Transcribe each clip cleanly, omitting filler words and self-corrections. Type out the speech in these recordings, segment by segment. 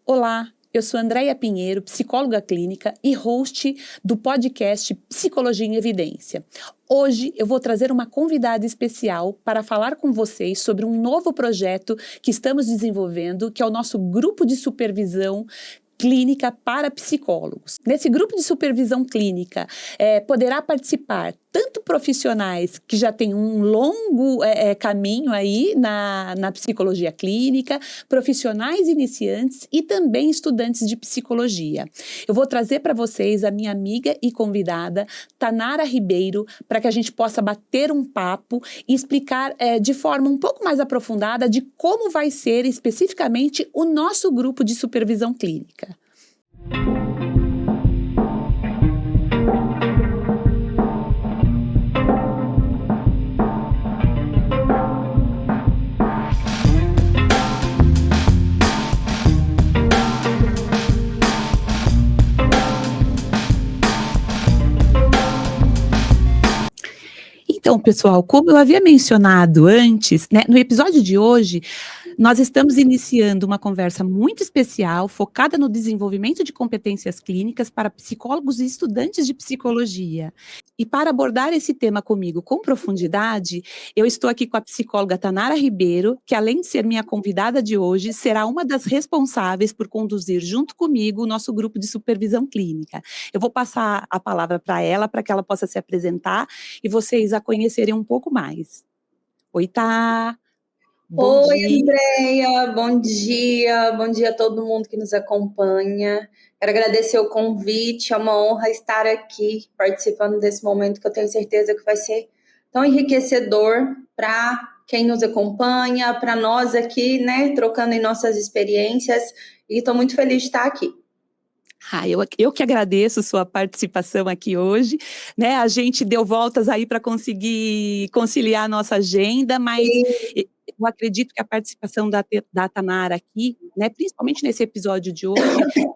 Olá, eu sou Andréia Pinheiro, psicóloga clínica e host do podcast Psicologia em Evidência. Hoje eu vou trazer uma convidada especial para falar com vocês sobre um novo projeto que estamos desenvolvendo, que é o nosso grupo de supervisão clínica para psicólogos. Nesse grupo de supervisão clínica poderá participar tanto profissionais que já têm um longo caminho aí na psicologia clínica, profissionais iniciantes e também estudantes de psicologia. Eu vou trazer para vocês a minha amiga e convidada, Tanara Ribeiro, para que a gente possa bater um papo e explicar de forma um pouco mais aprofundada de como vai ser especificamente o nosso grupo de supervisão clínica. Então, pessoal, como eu havia mencionado antes, né, no episódio de hoje, nós estamos iniciando uma conversa muito especial, focada no desenvolvimento de competências clínicas para psicólogos e estudantes de psicologia. E para abordar esse tema comigo com profundidade, eu estou aqui com a psicóloga Tanara Ribeiro, que além de ser minha convidada de hoje, será uma das responsáveis por conduzir junto comigo o nosso grupo de supervisão clínica. Eu vou passar a palavra para ela, para que ela possa se apresentar e vocês a conhecerem um pouco mais. Oi, Tá! Bom Oi, dia. Andréia, bom dia a todo mundo que nos acompanha. Quero agradecer o convite, é uma honra estar aqui participando desse momento que eu tenho certeza que vai ser tão enriquecedor para quem nos acompanha, para nós aqui, né, trocando em nossas experiências, e estou muito feliz de estar aqui. Eu que agradeço sua participação aqui hoje, né? A gente deu voltas aí para conseguir conciliar a nossa agenda, mas eu acredito que a participação da Tanara aqui, né, principalmente nesse episódio de hoje,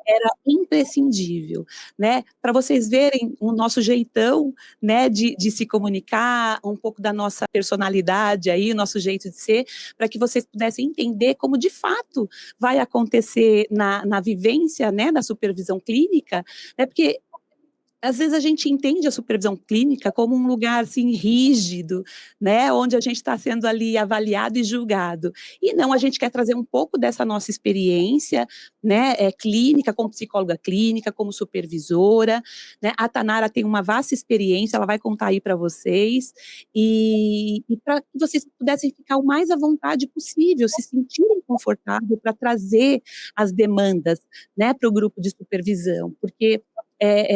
era imprescindível, né? Para vocês verem o nosso jeitão, né, de se comunicar, um pouco da nossa personalidade aí, o nosso jeito de ser, para que vocês pudessem entender como de fato vai acontecer na vivência, né, da supervisão clínica, né, porque às vezes a gente entende a supervisão clínica como um lugar assim rígido, né, onde a gente está sendo ali avaliado e julgado. E não, a gente quer trazer um pouco dessa nossa experiência, né, clínica, como psicóloga clínica, como supervisora, né. A Tanara tem uma vasta experiência, ela vai contar aí para vocês, e para que vocês pudessem ficar o mais à vontade possível, se sentirem confortáveis para trazer as demandas, né, para o grupo de supervisão, porque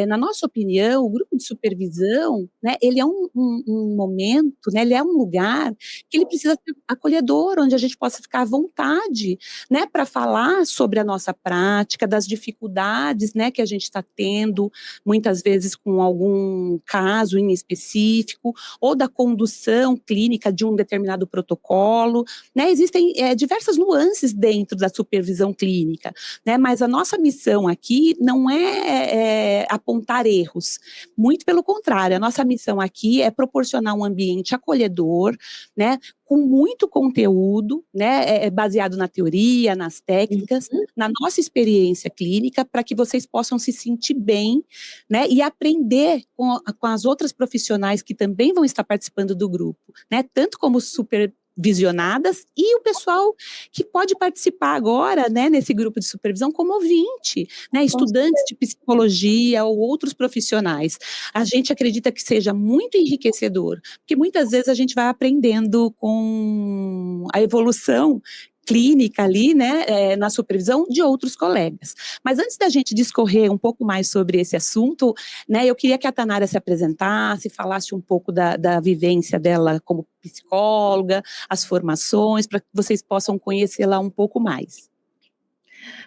na nossa opinião, o grupo de supervisão, né, ele é um momento, né, ele é um lugar que ele precisa ser acolhedor, onde a gente possa ficar à vontade, né, para falar sobre a nossa prática, das dificuldades, né, que a gente está tendo, muitas vezes com algum caso em específico, ou da condução clínica de um determinado protocolo, né, existem diversas nuances dentro da supervisão clínica, né, mas a nossa missão aqui não é apontar erros, muito pelo contrário, a nossa missão aqui é proporcionar um ambiente acolhedor, né, com muito conteúdo, né, baseado na teoria, nas técnicas, na nossa experiência clínica, para que vocês possam se sentir bem, né, e aprender com as outras profissionais que também vão estar participando do grupo, né, tanto como supervisionadas e o pessoal que pode participar agora, né, nesse grupo de supervisão como ouvinte, né, estudantes de psicologia ou outros profissionais. A gente acredita que seja muito enriquecedor, porque muitas vezes a gente vai aprendendo com a evolução clínica ali, né, na supervisão de outros colegas. Mas antes da gente discorrer um pouco mais sobre esse assunto, né, eu queria que a Tanara se apresentasse, falasse um pouco da vivência dela como psicóloga, as formações, para que vocês possam conhecê-la um pouco mais.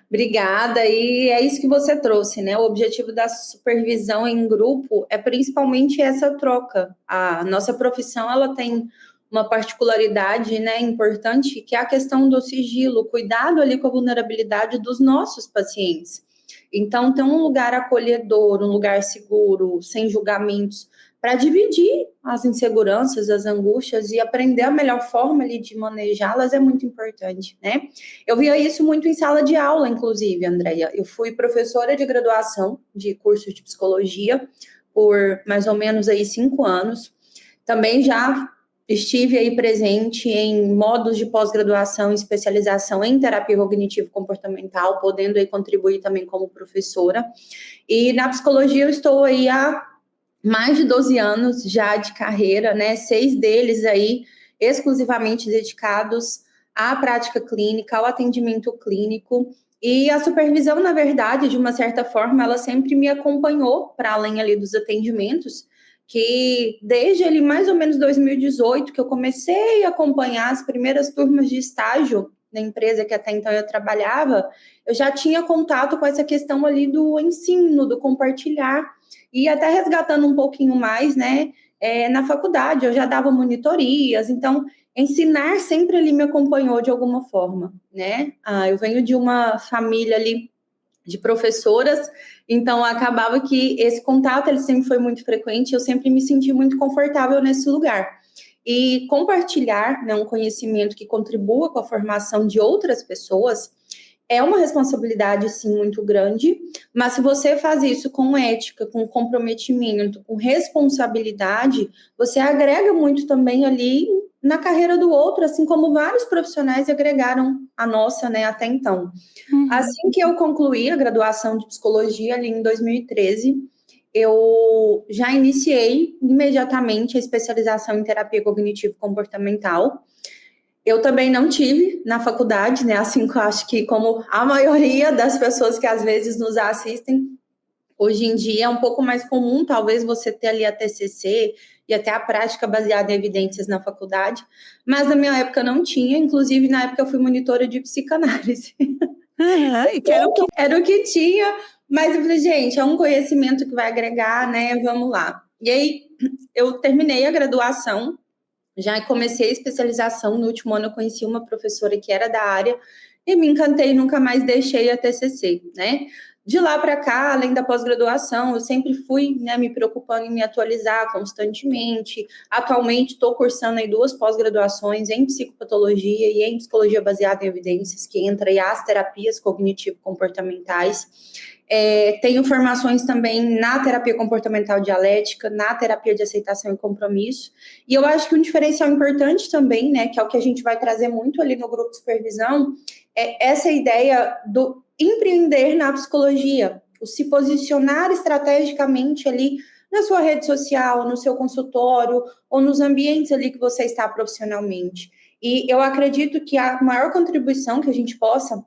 Obrigada, e é isso que você trouxe, né? O objetivo da supervisão em grupo é principalmente essa troca. A nossa profissão, ela tem uma particularidade, né, importante, que é a questão do sigilo, o cuidado ali com a vulnerabilidade dos nossos pacientes. Então, ter um lugar acolhedor, um lugar seguro, sem julgamentos, para dividir as inseguranças, as angústias e aprender a melhor forma ali de manejá-las é muito importante, né? Eu via isso muito em sala de aula, inclusive, Andréia. Eu fui professora de graduação de curso de psicologia por mais ou menos aí 5 anos. Também já estive aí presente em módulos de pós-graduação e especialização em terapia cognitivo-comportamental, podendo aí contribuir também como professora. E na psicologia eu estou aí há mais de 12 anos já de carreira, né? 6 deles aí exclusivamente dedicados à prática clínica, ao atendimento clínico. E a supervisão, na verdade, de uma certa forma, ela sempre me acompanhou para além ali dos atendimentos, que desde ali mais ou menos 2018 que eu comecei a acompanhar as primeiras turmas de estágio na empresa que até então eu trabalhava, eu já tinha contato com essa questão ali do ensino, do compartilhar, e até resgatando um pouquinho mais, né, na faculdade eu já dava monitorias, então ensinar sempre ali me acompanhou de alguma forma, né? Eu venho de uma família ali de professoras, então acabava que esse contato ele sempre foi muito frequente, eu sempre me senti muito confortável nesse lugar. E compartilhar, né, um conhecimento que contribua com a formação de outras pessoas é uma responsabilidade, sim, muito grande, mas se você faz isso com ética, com comprometimento, com responsabilidade, você agrega muito também ali na carreira do outro, assim como vários profissionais agregaram a nossa, né, até então. Assim que eu concluí a graduação de psicologia ali em 2013, eu já iniciei imediatamente a especialização em terapia cognitivo-comportamental. Eu também não tive na faculdade, né? Assim que eu acho que como a maioria das pessoas que às vezes nos assistem, hoje em dia é um pouco mais comum, talvez, você ter ali a TCC e até a prática baseada em evidências na faculdade, mas na minha época não tinha, inclusive na época eu fui monitora de psicanálise. E que era o que... Era o que tinha, mas eu falei, gente, é um conhecimento que vai agregar, né? Vamos lá. E aí eu terminei a graduação, já comecei a especialização. No último ano eu conheci uma professora que era da área e me encantei, nunca mais deixei a TCC, né? De lá para cá, além da pós-graduação, eu sempre fui, né, me preocupando em me atualizar constantemente. Atualmente estou cursando aí 2 pós-graduações em psicopatologia e em psicologia baseada em evidências, que entra aí as terapias cognitivo-comportamentais. Tenho formações também na terapia comportamental dialética, na terapia de aceitação e compromisso, e eu acho que um diferencial importante também, né, que é o que a gente vai trazer muito ali no grupo de supervisão, é essa ideia do empreender na psicologia, o se posicionar estrategicamente ali na sua rede social, no seu consultório, ou nos ambientes ali que você está profissionalmente. E eu acredito que a maior contribuição que a gente possa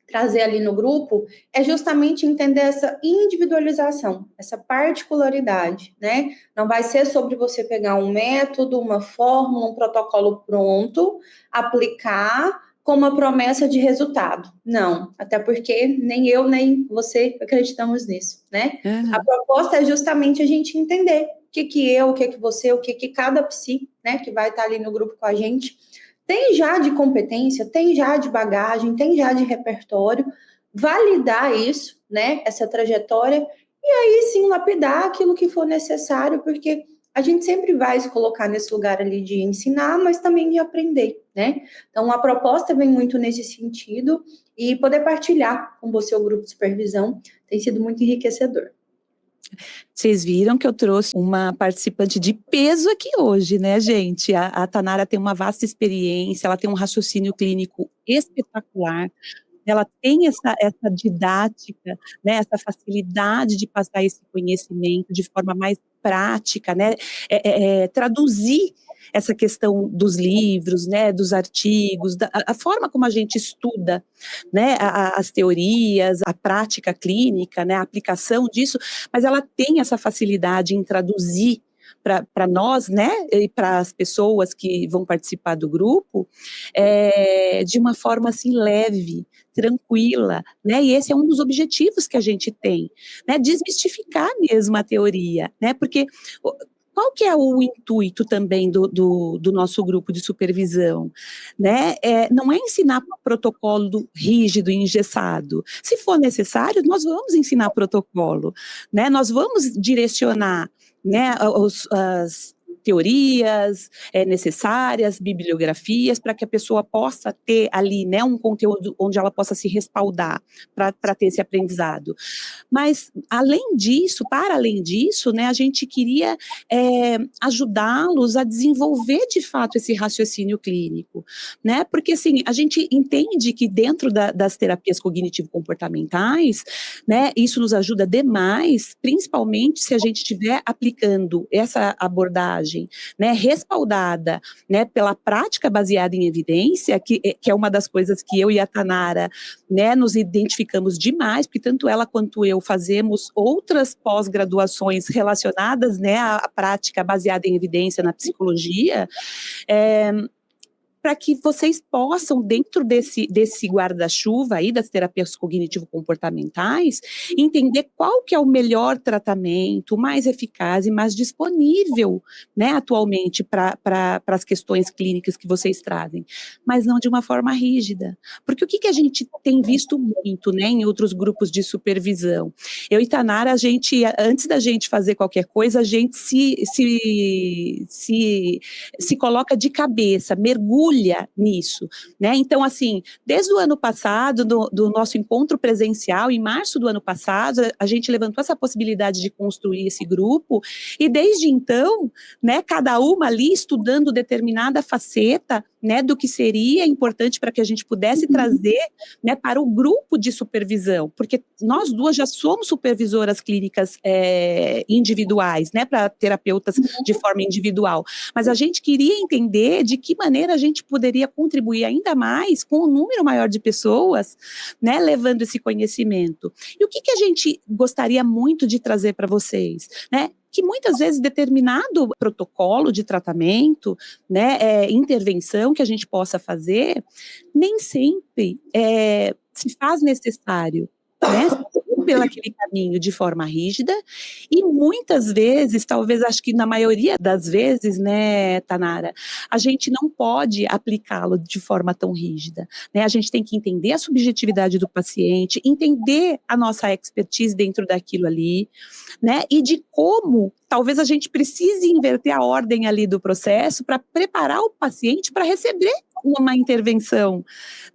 trazer ali no grupo é justamente entender essa individualização, essa particularidade, né? Não vai ser sobre você pegar um método, uma fórmula, um protocolo pronto, aplicar com uma promessa de resultado. Não, até porque nem eu nem você acreditamos nisso, né? A proposta é justamente a gente entender o que eu, o que você, o que cada psi, né, que vai estar ali no grupo com a gente, tem já de competência, tem já de bagagem, tem já de repertório, validar isso, né, essa trajetória, e aí sim lapidar aquilo que for necessário, porque a gente sempre vai se colocar nesse lugar ali de ensinar, mas também de aprender, né? Então, a proposta vem muito nesse sentido, e poder partilhar com você o grupo de supervisão tem sido muito enriquecedor. Vocês viram que eu trouxe uma participante de peso aqui hoje, né, gente? A Tanara tem uma vasta experiência, ela tem um raciocínio clínico espetacular, ela tem essa didática, né, essa facilidade de passar esse conhecimento de forma mais prática, né, traduzir essa questão dos livros, né, dos artigos, a forma como a gente estuda, né, as teorias, a prática clínica, né, a aplicação disso, mas ela tem essa facilidade em traduzir para nós, né, e para as pessoas que vão participar do grupo, de uma forma assim leve, tranquila, né, e esse é um dos objetivos que a gente tem, né, desmistificar mesmo a teoria, né, porque qual que é o intuito também do nosso grupo de supervisão? Né? Não é ensinar protocolo rígido e engessado. Se for necessário, nós vamos ensinar protocolo, né? Nós vamos direcionar, né, as teorias necessárias, bibliografias, para que a pessoa possa ter ali, né, um conteúdo onde ela possa se respaldar para ter esse aprendizado. Mas, para além disso, né, a gente queria ajudá-los a desenvolver, de fato, esse raciocínio clínico, né, porque, assim, a gente entende que dentro das terapias cognitivo-comportamentais, né, isso nos ajuda demais, principalmente se a gente estiver aplicando essa abordagem, né, respaldada, né, pela prática baseada em evidência, que é uma das coisas que eu e a Tanara, né, nos identificamos demais, porque tanto ela quanto eu fazemos outras pós-graduações relacionadas, né, à prática baseada em evidência na psicologia, para que vocês possam, dentro desse guarda-chuva aí das terapias cognitivo-comportamentais, entender qual que é o melhor tratamento, mais eficaz e mais disponível, né, atualmente para as questões clínicas que vocês trazem, mas não de uma forma rígida. Porque o que a gente tem visto muito, né, em outros grupos de supervisão? Eu e Tanara, antes da gente fazer qualquer coisa, a gente se coloca de cabeça, mergulha nisso, né? Então, assim, desde o ano passado, do nosso encontro presencial, em março do ano passado, a gente levantou essa possibilidade de construir esse grupo, e desde então, né, cada uma ali estudando determinada faceta, né, do que seria importante para que a gente pudesse trazer, né, para o grupo de supervisão, porque nós duas já somos supervisoras clínicas individuais, né, para terapeutas de forma individual, mas a gente queria entender de que maneira a gente poderia contribuir ainda mais com um número maior de pessoas, né, levando esse conhecimento. E o que a gente gostaria muito de trazer para vocês, né? Que muitas vezes determinado protocolo de tratamento, né, intervenção que a gente possa fazer, nem sempre se faz necessário, né, pelo aquele caminho de forma rígida, e muitas vezes, talvez acho que na maioria das vezes, né, Tanara, a gente não pode aplicá-lo de forma tão rígida, né, a gente tem que entender a subjetividade do paciente, entender a nossa expertise dentro daquilo ali, né, e de como talvez a gente precise inverter a ordem ali do processo para preparar o paciente para receber uma intervenção,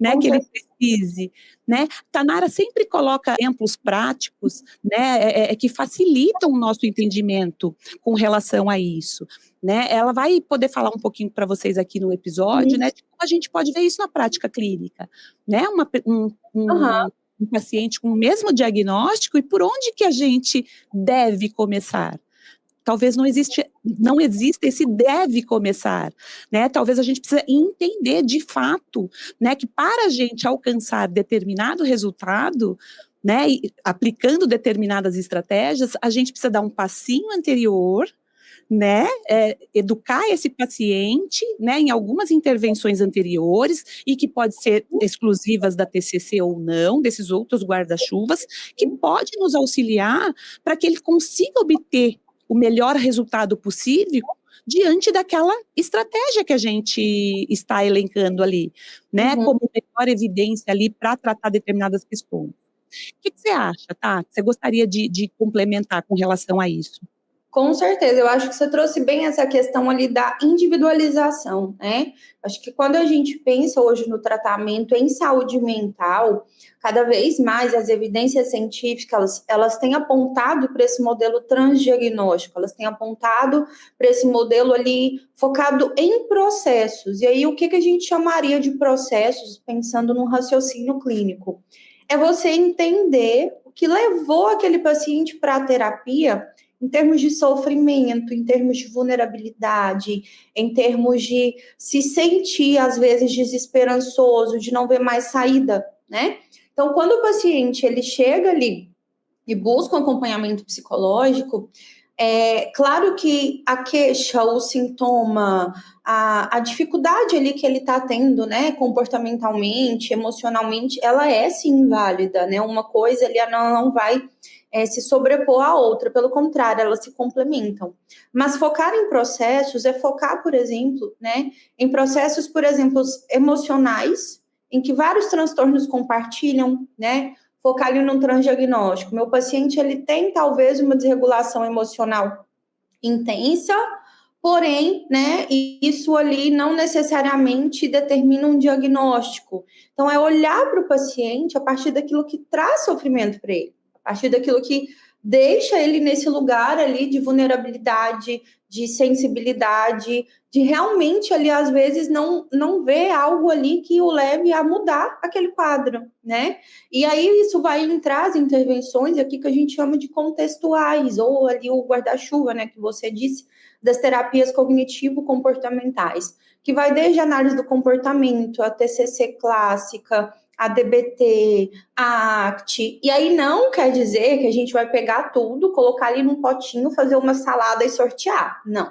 né, que ele precise, né. Tanara sempre coloca exemplos práticos, né, que facilitam o nosso entendimento com relação a isso, né. Ela vai poder falar um pouquinho para vocês aqui no episódio, né, de como a gente pode ver isso na prática clínica, né, um paciente com o mesmo diagnóstico e por onde que a gente deve começar. Talvez não exista esse deve começar, né, talvez a gente precisa entender de fato, né, que para a gente alcançar determinado resultado, né, e aplicando determinadas estratégias, a gente precisa dar um passinho anterior, né, educar esse paciente, né, em algumas intervenções anteriores e que pode ser exclusivas da TCC ou não, desses outros guarda-chuvas, que pode nos auxiliar para que ele consiga obter o melhor resultado possível diante daquela estratégia que a gente está elencando ali, né, como melhor evidência ali para tratar determinadas questões. O que você acha, tá? Você gostaria de complementar com relação a isso? Com certeza, eu acho que você trouxe bem essa questão ali da individualização, né? Acho que quando a gente pensa hoje no tratamento em saúde mental, cada vez mais as evidências científicas, elas têm apontado para esse modelo transdiagnóstico, elas têm apontado para esse modelo ali focado em processos. E aí, o que a gente chamaria de processos, pensando num raciocínio clínico? É você entender o que levou aquele paciente para a terapia em termos de sofrimento, em termos de vulnerabilidade, em termos de se sentir, às vezes, desesperançoso, de não ver mais saída, né? Então, quando o paciente ele chega ali e busca um acompanhamento psicológico, claro que a queixa, o sintoma, a dificuldade ali que ele está tendo, né, comportamentalmente, emocionalmente, ela é sim válida, né? Uma coisa ele não vai se sobrepor à outra, pelo contrário, elas se complementam. Mas focar em processos é focar, por exemplo, né, em processos, por exemplo, emocionais, em que vários transtornos compartilham, né? Focar ali num transdiagnóstico. Meu paciente, ele tem talvez uma desregulação emocional intensa, porém, né, isso ali não necessariamente determina um diagnóstico. Então, é olhar para o paciente a partir daquilo que traz sofrimento para ele, a partir daquilo que deixa ele nesse lugar ali de vulnerabilidade, de sensibilidade, de realmente ali, às vezes, não ver algo ali que o leve a mudar aquele quadro, né? E aí isso vai entrar as intervenções aqui que a gente chama de contextuais, ou ali o guarda-chuva, né, que você disse, das terapias cognitivo-comportamentais, que vai desde a análise do comportamento, a TCC clássica, a DBT, a ACT, e aí não quer dizer que a gente vai pegar tudo, colocar ali num potinho, fazer uma salada e sortear, não.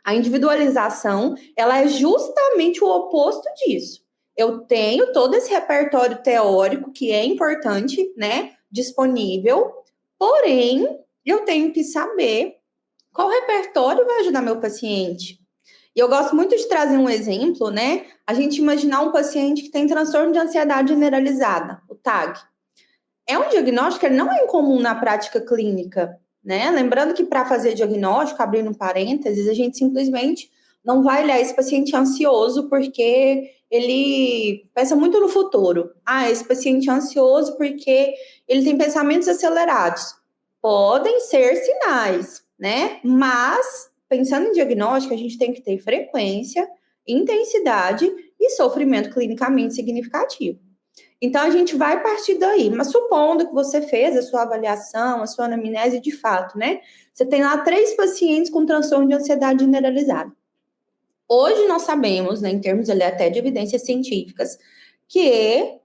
A individualização, ela é justamente o oposto disso. Eu tenho todo esse repertório teórico, que é importante, né, disponível, porém, eu tenho que saber qual repertório vai ajudar meu paciente. E eu gosto muito de trazer um exemplo, né? A gente imaginar um paciente que tem transtorno de ansiedade generalizada, o TAG. É um diagnóstico que não é incomum na prática clínica, né? Lembrando que para fazer diagnóstico, abrindo um parênteses, a gente simplesmente não vai olhar esse paciente ansioso porque ele pensa muito no futuro. Ah, esse paciente é ansioso porque ele tem pensamentos acelerados. Podem ser sinais, né? Mas, pensando em diagnóstico, a gente tem que ter frequência, intensidade e sofrimento clinicamente significativo. Então, a gente vai partir daí. Mas supondo que você fez a sua avaliação, a sua anamnese de fato, né? Você tem lá 3 pacientes com transtorno de ansiedade generalizada. Hoje nós sabemos, né, em termos ali até de evidências científicas, que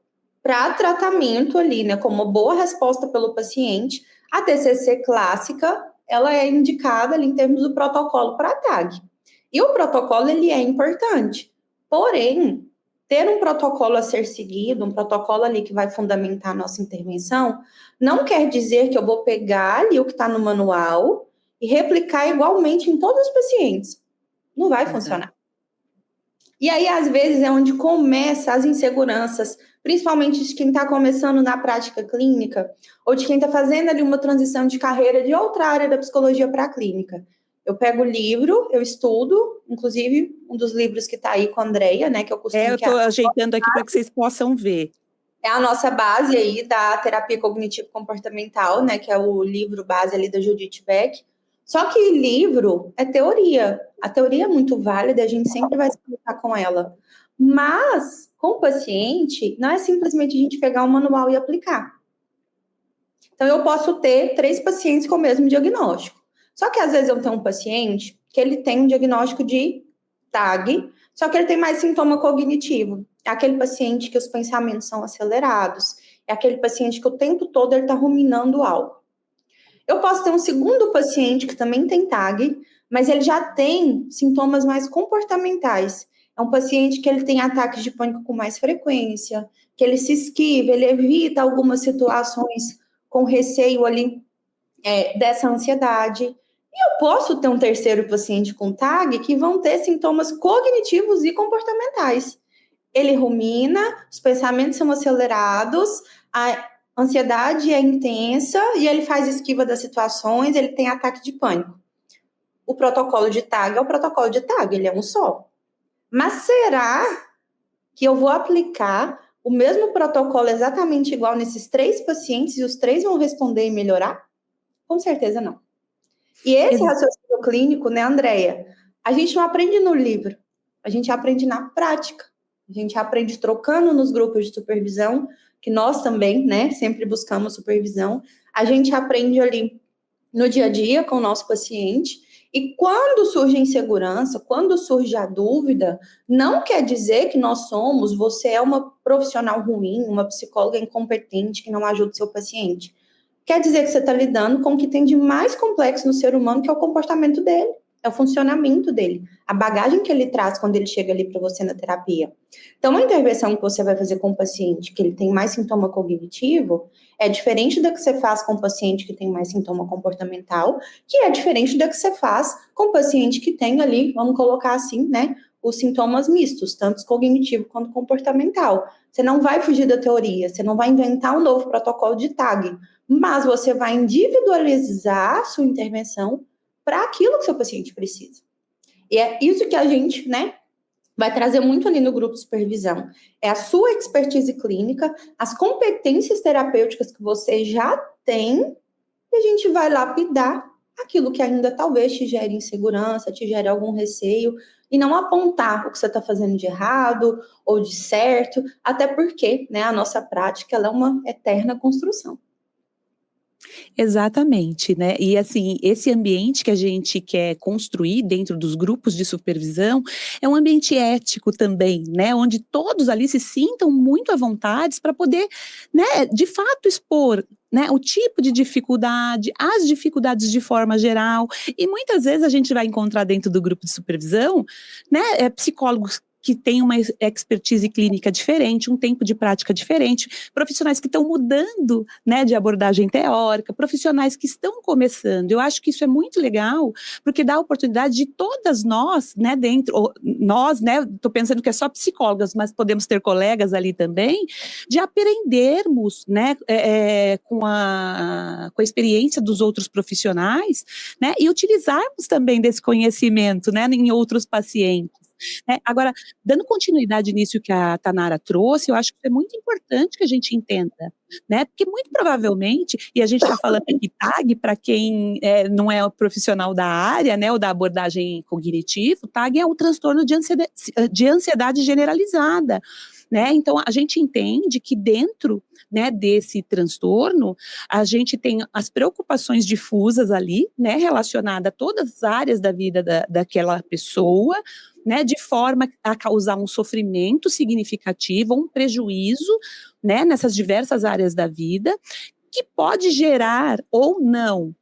para tratamento ali, né, como boa resposta pelo paciente, a TCC clássica, ela é indicada ali em termos do protocolo para TAG. E o protocolo, ele é importante. Porém, ter um protocolo a ser seguido, um protocolo ali que vai fundamentar a nossa intervenção, não quer dizer que eu vou pegar ali o que está no manual e replicar igualmente em todos os pacientes. Não vai funcionar. E aí, às vezes, é onde começam as inseguranças, principalmente de quem está começando na prática clínica, ou de quem está fazendo ali uma transição de carreira de outra área da psicologia para a clínica. Eu pego o livro, eu estudo, inclusive um dos livros que está aí com a Andrea, né, que eu costumo... eu estou ajeitando aqui para que vocês possam ver. É a nossa base aí da terapia cognitivo-comportamental, né, que é o livro base ali da Judith Beck. Só que livro é teoria. A teoria é muito válida, a gente sempre vai se conectar com ela. Mas, com o paciente, não é simplesmente a gente pegar o manual e aplicar. Então, eu posso ter 3 pacientes com o mesmo diagnóstico. Só que, às vezes, eu tenho um paciente que ele tem um diagnóstico de TAG, só que ele tem mais sintoma cognitivo. É aquele paciente que os pensamentos são acelerados. É aquele paciente que o tempo todo ele está ruminando algo. Eu posso ter um segundo paciente que também tem TAG, mas ele já tem sintomas mais comportamentais. É um paciente que ele tem ataques de pânico com mais frequência, que ele se esquiva, ele evita algumas situações com receio ali dessa ansiedade. E eu posso ter um terceiro paciente com TAG que vão ter sintomas cognitivos e comportamentais. Ele rumina, os pensamentos são acelerados, a ansiedade é intensa e ele faz esquiva das situações, ele tem ataque de pânico. O protocolo de TAG é o protocolo de TAG, ele é um só. Mas será que eu vou aplicar o mesmo protocolo exatamente igual nesses 3 pacientes e os 3 vão responder e melhorar? Com certeza não. E esse raciocínio clínico, né, Andrea? A gente não aprende no livro, a gente aprende na prática. A gente aprende trocando nos grupos de supervisão, que nós também, né, sempre buscamos supervisão. A gente aprende ali no dia a dia com o nosso paciente. E quando surge a insegurança, quando surge a dúvida, não quer dizer que você é uma profissional ruim, uma psicóloga incompetente que não ajuda o seu paciente. Quer dizer que você está lidando com o que tem de mais complexo no ser humano, que é o comportamento dele. é o funcionamento dele, a bagagem que ele traz quando ele chega ali para você na terapia. Então, uma intervenção que você vai fazer com um paciente que ele tem mais sintoma cognitivo é diferente da que você faz com um paciente que tem mais sintoma comportamental, que é diferente da que você faz com um paciente que tem ali, vamos colocar assim, né, os sintomas mistos, tanto cognitivo quanto comportamental. Você não vai fugir da teoria, você não vai inventar um novo protocolo de TAG, mas você vai individualizar a sua intervenção para aquilo que seu paciente precisa. E é isso que a gente, né, vai trazer muito ali no grupo de supervisão. É a sua expertise clínica, as competências terapêuticas que você já tem, e a gente vai lapidar aquilo que ainda talvez te gere insegurança, te gere algum receio, e não apontar o que você está fazendo de errado ou de certo, até porque, né, a nossa prática ela é uma eterna construção. Exatamente, né? E assim, esse ambiente que a gente quer construir dentro dos grupos de supervisão é um ambiente ético também, né? Onde todos ali se sintam muito à vontade para poder, né, de fato expor, né, o tipo de dificuldade, as dificuldades de forma geral, e muitas vezes a gente vai encontrar dentro do grupo de supervisão, né, psicólogos que têm uma expertise clínica diferente, um tempo de prática diferente, profissionais que estão mudando, né, de abordagem teórica, profissionais que estão começando. Eu acho que isso é muito legal, porque dá a oportunidade de todas nós, né, nós, né, estou pensando que é só psicólogas, mas podemos ter colegas ali também, de aprendermos, né, com a experiência dos outros profissionais, né, e utilizarmos também desse conhecimento, né, em outros pacientes. Agora, dando continuidade nisso que a Tanara trouxe, eu acho que é muito importante que a gente entenda, né? Porque muito provavelmente, e a gente está falando aqui TAG, para quem não é o profissional da área, né, ou da abordagem cognitiva, TAG é o transtorno de ansiedade generalizada, né? Então, a gente entende que dentro, né, desse transtorno, a gente tem as preocupações difusas ali, né, relacionada a todas as áreas da vida daquela pessoa, né, de forma a causar um sofrimento significativo, um prejuízo, né, nessas diversas áreas da vida, que pode gerar ou não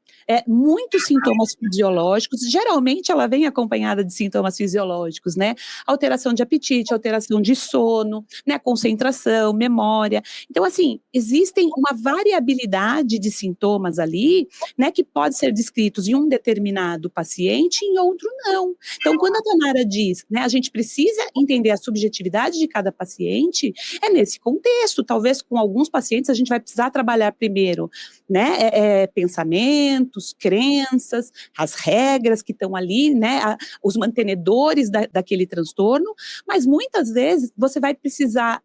muitos sintomas fisiológicos. Geralmente ela vem acompanhada de sintomas fisiológicos, né? Alteração de apetite, alteração de sono, né? Concentração, memória. Então, assim, existem uma variabilidade de sintomas ali, né? Que pode ser descritos em um determinado paciente e em outro não. Então, quando a Tanara diz, né? A gente precisa entender a subjetividade de cada paciente, é nesse contexto. Talvez com alguns pacientes a gente vai precisar trabalhar primeiro, né? Pensamentos, crenças, as regras que estão ali, né, os mantenedores daquele transtorno, mas muitas vezes você vai precisar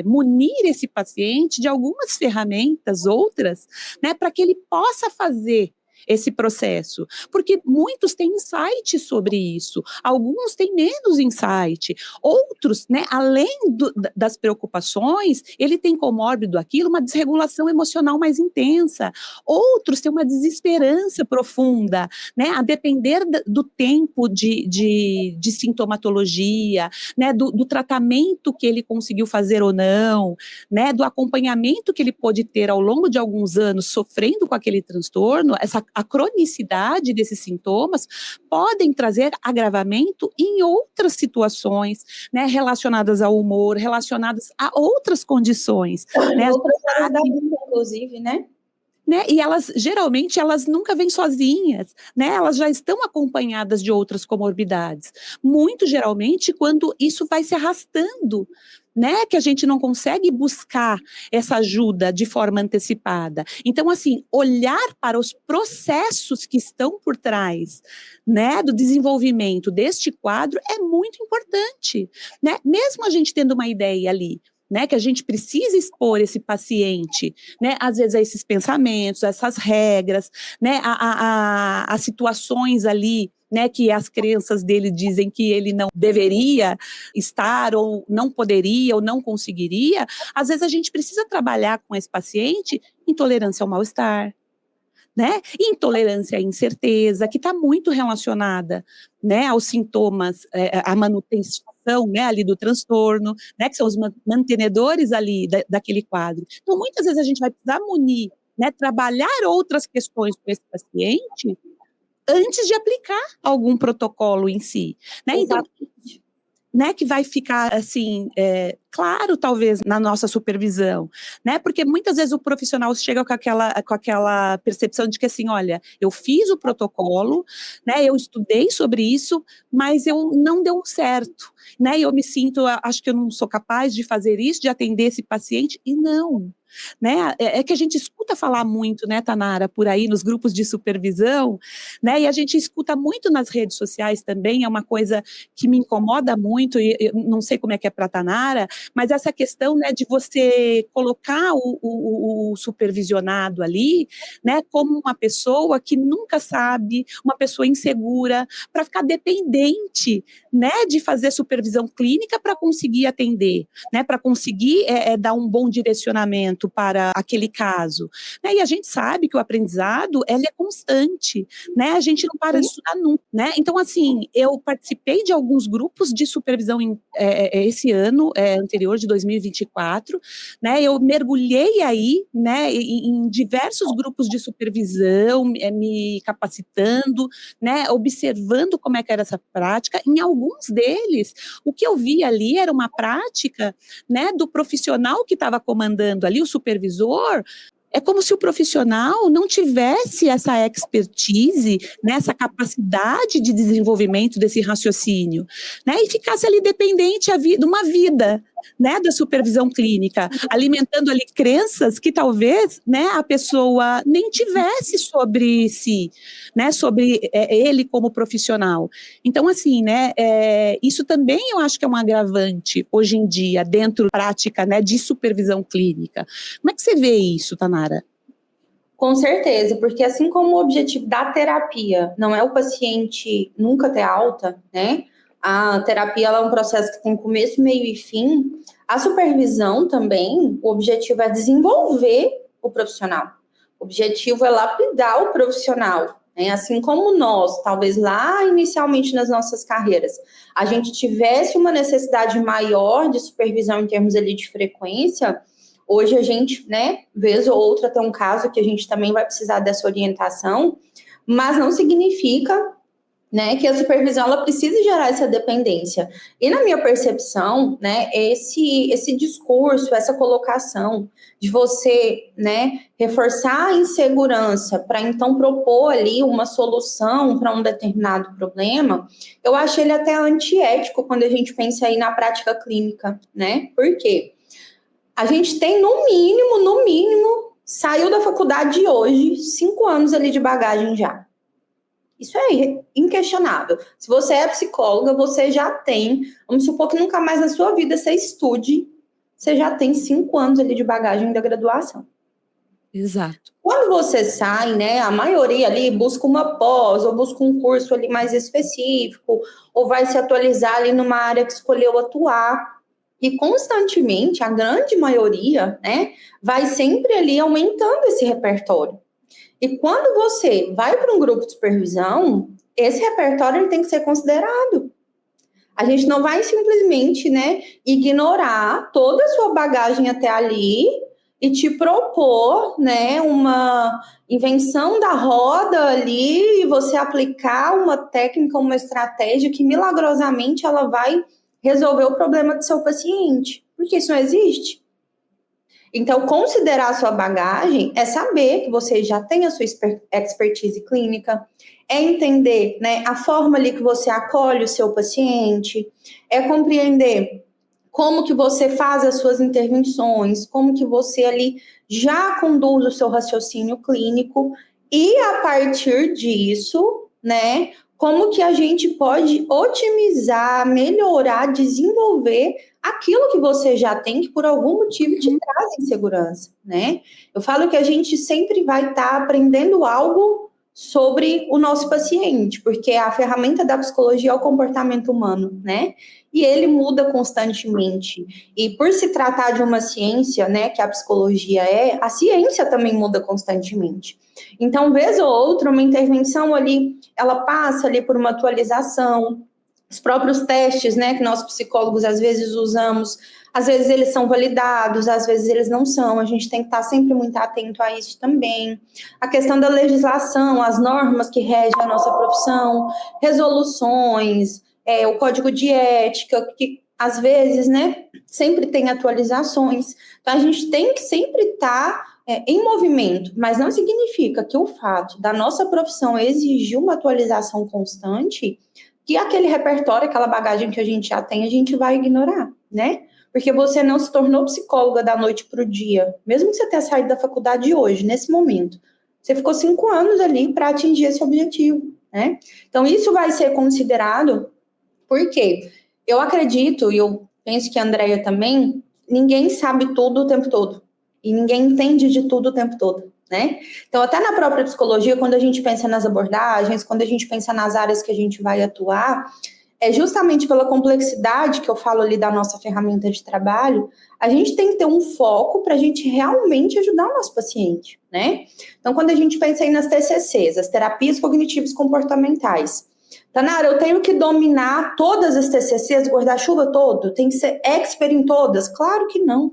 munir esse paciente de algumas ferramentas, outras, né, para que ele possa fazer esse processo, porque muitos têm insight sobre isso, alguns têm menos insight, outros, né, além das preocupações, ele tem comórbido aquilo, uma desregulação emocional mais intensa, outros têm uma desesperança profunda, né, a depender do tempo de sintomatologia, né, do tratamento que ele conseguiu fazer ou não, né, do acompanhamento que ele pode ter ao longo de alguns anos sofrendo com aquele transtorno, a cronicidade desses sintomas podem trazer agravamento em outras situações, né, relacionadas ao humor, relacionadas a outras condições, né, outras áreas da vida, inclusive, né? E elas, geralmente, elas nunca vêm sozinhas, né? Elas já estão acompanhadas de outras comorbidades. Muito geralmente, quando isso vai se arrastando, né? Que a gente não consegue buscar essa ajuda de forma antecipada. Então, assim, olhar para os processos que estão por trás, né? Do desenvolvimento deste quadro é muito importante, né? Mesmo a gente tendo uma ideia ali, né, que a gente precisa expor esse paciente, né, às vezes a esses pensamentos, a essas regras, né, a situações ali, né, que as crenças dele dizem que ele não deveria estar, ou não poderia, ou não conseguiria. Às vezes a gente precisa trabalhar com esse paciente intolerância ao mal-estar, né? Intolerância à incerteza, que está muito relacionada, né, aos sintomas, à manutenção, né, ali do transtorno, né, que são os mantenedores ali daquele quadro. Então, muitas vezes a gente vai precisar munir, né, trabalhar outras questões com esse paciente antes de aplicar algum protocolo em si, né? Então, né, que vai ficar assim, claro, talvez, na nossa supervisão, né, porque muitas vezes o profissional chega com aquela percepção de que assim, olha, eu fiz o protocolo, né, eu estudei sobre isso, mas eu não deu certo, né, e eu me sinto, acho que eu não sou capaz de fazer isso, de atender esse paciente, e não, né, é que a gente escuta falar muito, né, Tanara, por aí nos grupos de supervisão, né, e a gente escuta muito nas redes sociais também, é uma coisa que me incomoda muito, e eu não sei como é que é para Tanara, mas essa questão, né, de você colocar o supervisionado ali, né, como uma pessoa que nunca sabe, uma pessoa insegura, para ficar dependente, né, de fazer supervisão clínica para conseguir atender, né, para conseguir dar um bom direcionamento para aquele caso, né, e a gente sabe que o aprendizado, ele é constante, né, a gente não para de estudar nunca, né, então assim, eu participei de alguns grupos de supervisão esse ano anterior, de 2024, né, eu mergulhei aí, né, em diversos grupos de supervisão, me capacitando, né, observando como é que era essa prática. Em alguns deles, o que eu vi ali era uma prática, né, do profissional que estava comandando ali, o supervisor. É como se o profissional não tivesse essa expertise, né, essa capacidade de desenvolvimento desse raciocínio, né, e ficasse ali dependente de uma vida, né, da supervisão clínica, alimentando ali crenças que talvez, né, a pessoa nem tivesse sobre si, né, sobre ele como profissional. Então, assim, né, isso também eu acho que é um agravante hoje em dia dentro da prática, né, de supervisão clínica. Como é que você vê isso, Tanara? Com certeza, porque assim como o objetivo da terapia não é o paciente nunca ter alta, né? A terapia ela é um processo que tem começo, meio e fim. A supervisão também, o objetivo é desenvolver o profissional. O objetivo é lapidar o profissional, né? Assim como nós, talvez lá inicialmente nas nossas carreiras, a gente tivesse uma necessidade maior de supervisão em termos ali de frequência. Hoje a gente, né, vez ou outra tem um caso que a gente também vai precisar dessa orientação, mas não significa, né, que a supervisão ela precisa gerar essa dependência. E na minha percepção, né, esse discurso, essa colocação de você, né, reforçar a insegurança para então propor ali uma solução para um determinado problema, eu acho ele até antiético quando a gente pensa aí na prática clínica, né? Por quê? A gente tem, no mínimo, saiu da faculdade hoje, 5 anos ali de bagagem já. Isso é inquestionável. Se você é psicóloga, você já tem, vamos supor que nunca mais na sua vida você estude, você já tem 5 anos ali de bagagem da graduação. Exato. Quando você sai, né, a maioria ali busca uma pós, ou busca um curso ali mais específico, ou vai se atualizar ali numa área que escolheu atuar. E constantemente, a grande maioria, né, vai sempre ali aumentando esse repertório. E quando você vai para um grupo de supervisão, esse repertório ele tem que ser considerado. A gente não vai simplesmente, né, ignorar toda a sua bagagem até ali e te propor, né, uma invenção da roda ali e você aplicar uma técnica, uma estratégia que milagrosamente ela vai resolver o problema do seu paciente, porque isso não existe. Então, considerar a sua bagagem é saber que você já tem a sua expertise clínica, é entender, né, a forma ali que você acolhe o seu paciente, é compreender como que você faz as suas intervenções, como que você ali já conduz o seu raciocínio clínico e a partir disso, né, como que a gente pode otimizar, melhorar, desenvolver aquilo que você já tem, que por algum motivo te traz insegurança, né? Eu falo que a gente sempre vai estar aprendendo algo sobre o nosso paciente, porque a ferramenta da psicologia é o comportamento humano, né? E ele muda constantemente. E por se tratar de uma ciência, né, que a psicologia é, a ciência também muda constantemente. Então, vez ou outra, uma intervenção ali, ela passa ali por uma atualização, Os próprios testes, né, que nós psicólogos às vezes usamos, às vezes eles são validados, às vezes eles não são, a gente tem que estar sempre muito atento a isso também. A questão da legislação, as normas que regem a nossa profissão, resoluções, o código de ética, que às vezes, né, sempre tem atualizações. Então, a gente tem que sempre estar em movimento, mas não significa que o fato da nossa profissão exigir uma atualização constante, que aquele repertório, aquela bagagem que a gente já tem, a gente vai ignorar, né? Porque você não se tornou psicóloga da noite para o dia, mesmo que você tenha saído da faculdade hoje, nesse momento. Você ficou 5 anos ali para atingir esse objetivo, né? Então, isso vai ser considerado, porque eu acredito, e eu penso que a Andrea também, ninguém sabe tudo o tempo todo. E ninguém entende de tudo o tempo todo, né? Então, até na própria psicologia, quando a gente pensa nas abordagens, quando a gente pensa nas áreas que a gente vai atuar, é justamente pela complexidade que eu falo ali da nossa ferramenta de trabalho, a gente tem que ter um foco para a gente realmente ajudar o nosso paciente, né? Então, quando a gente pensa aí nas TCCs, as terapias cognitivas comportamentais, Tanara, eu tenho que dominar todas as TCCs, guarda-chuva todo? Tem que ser expert em todas? Claro que não.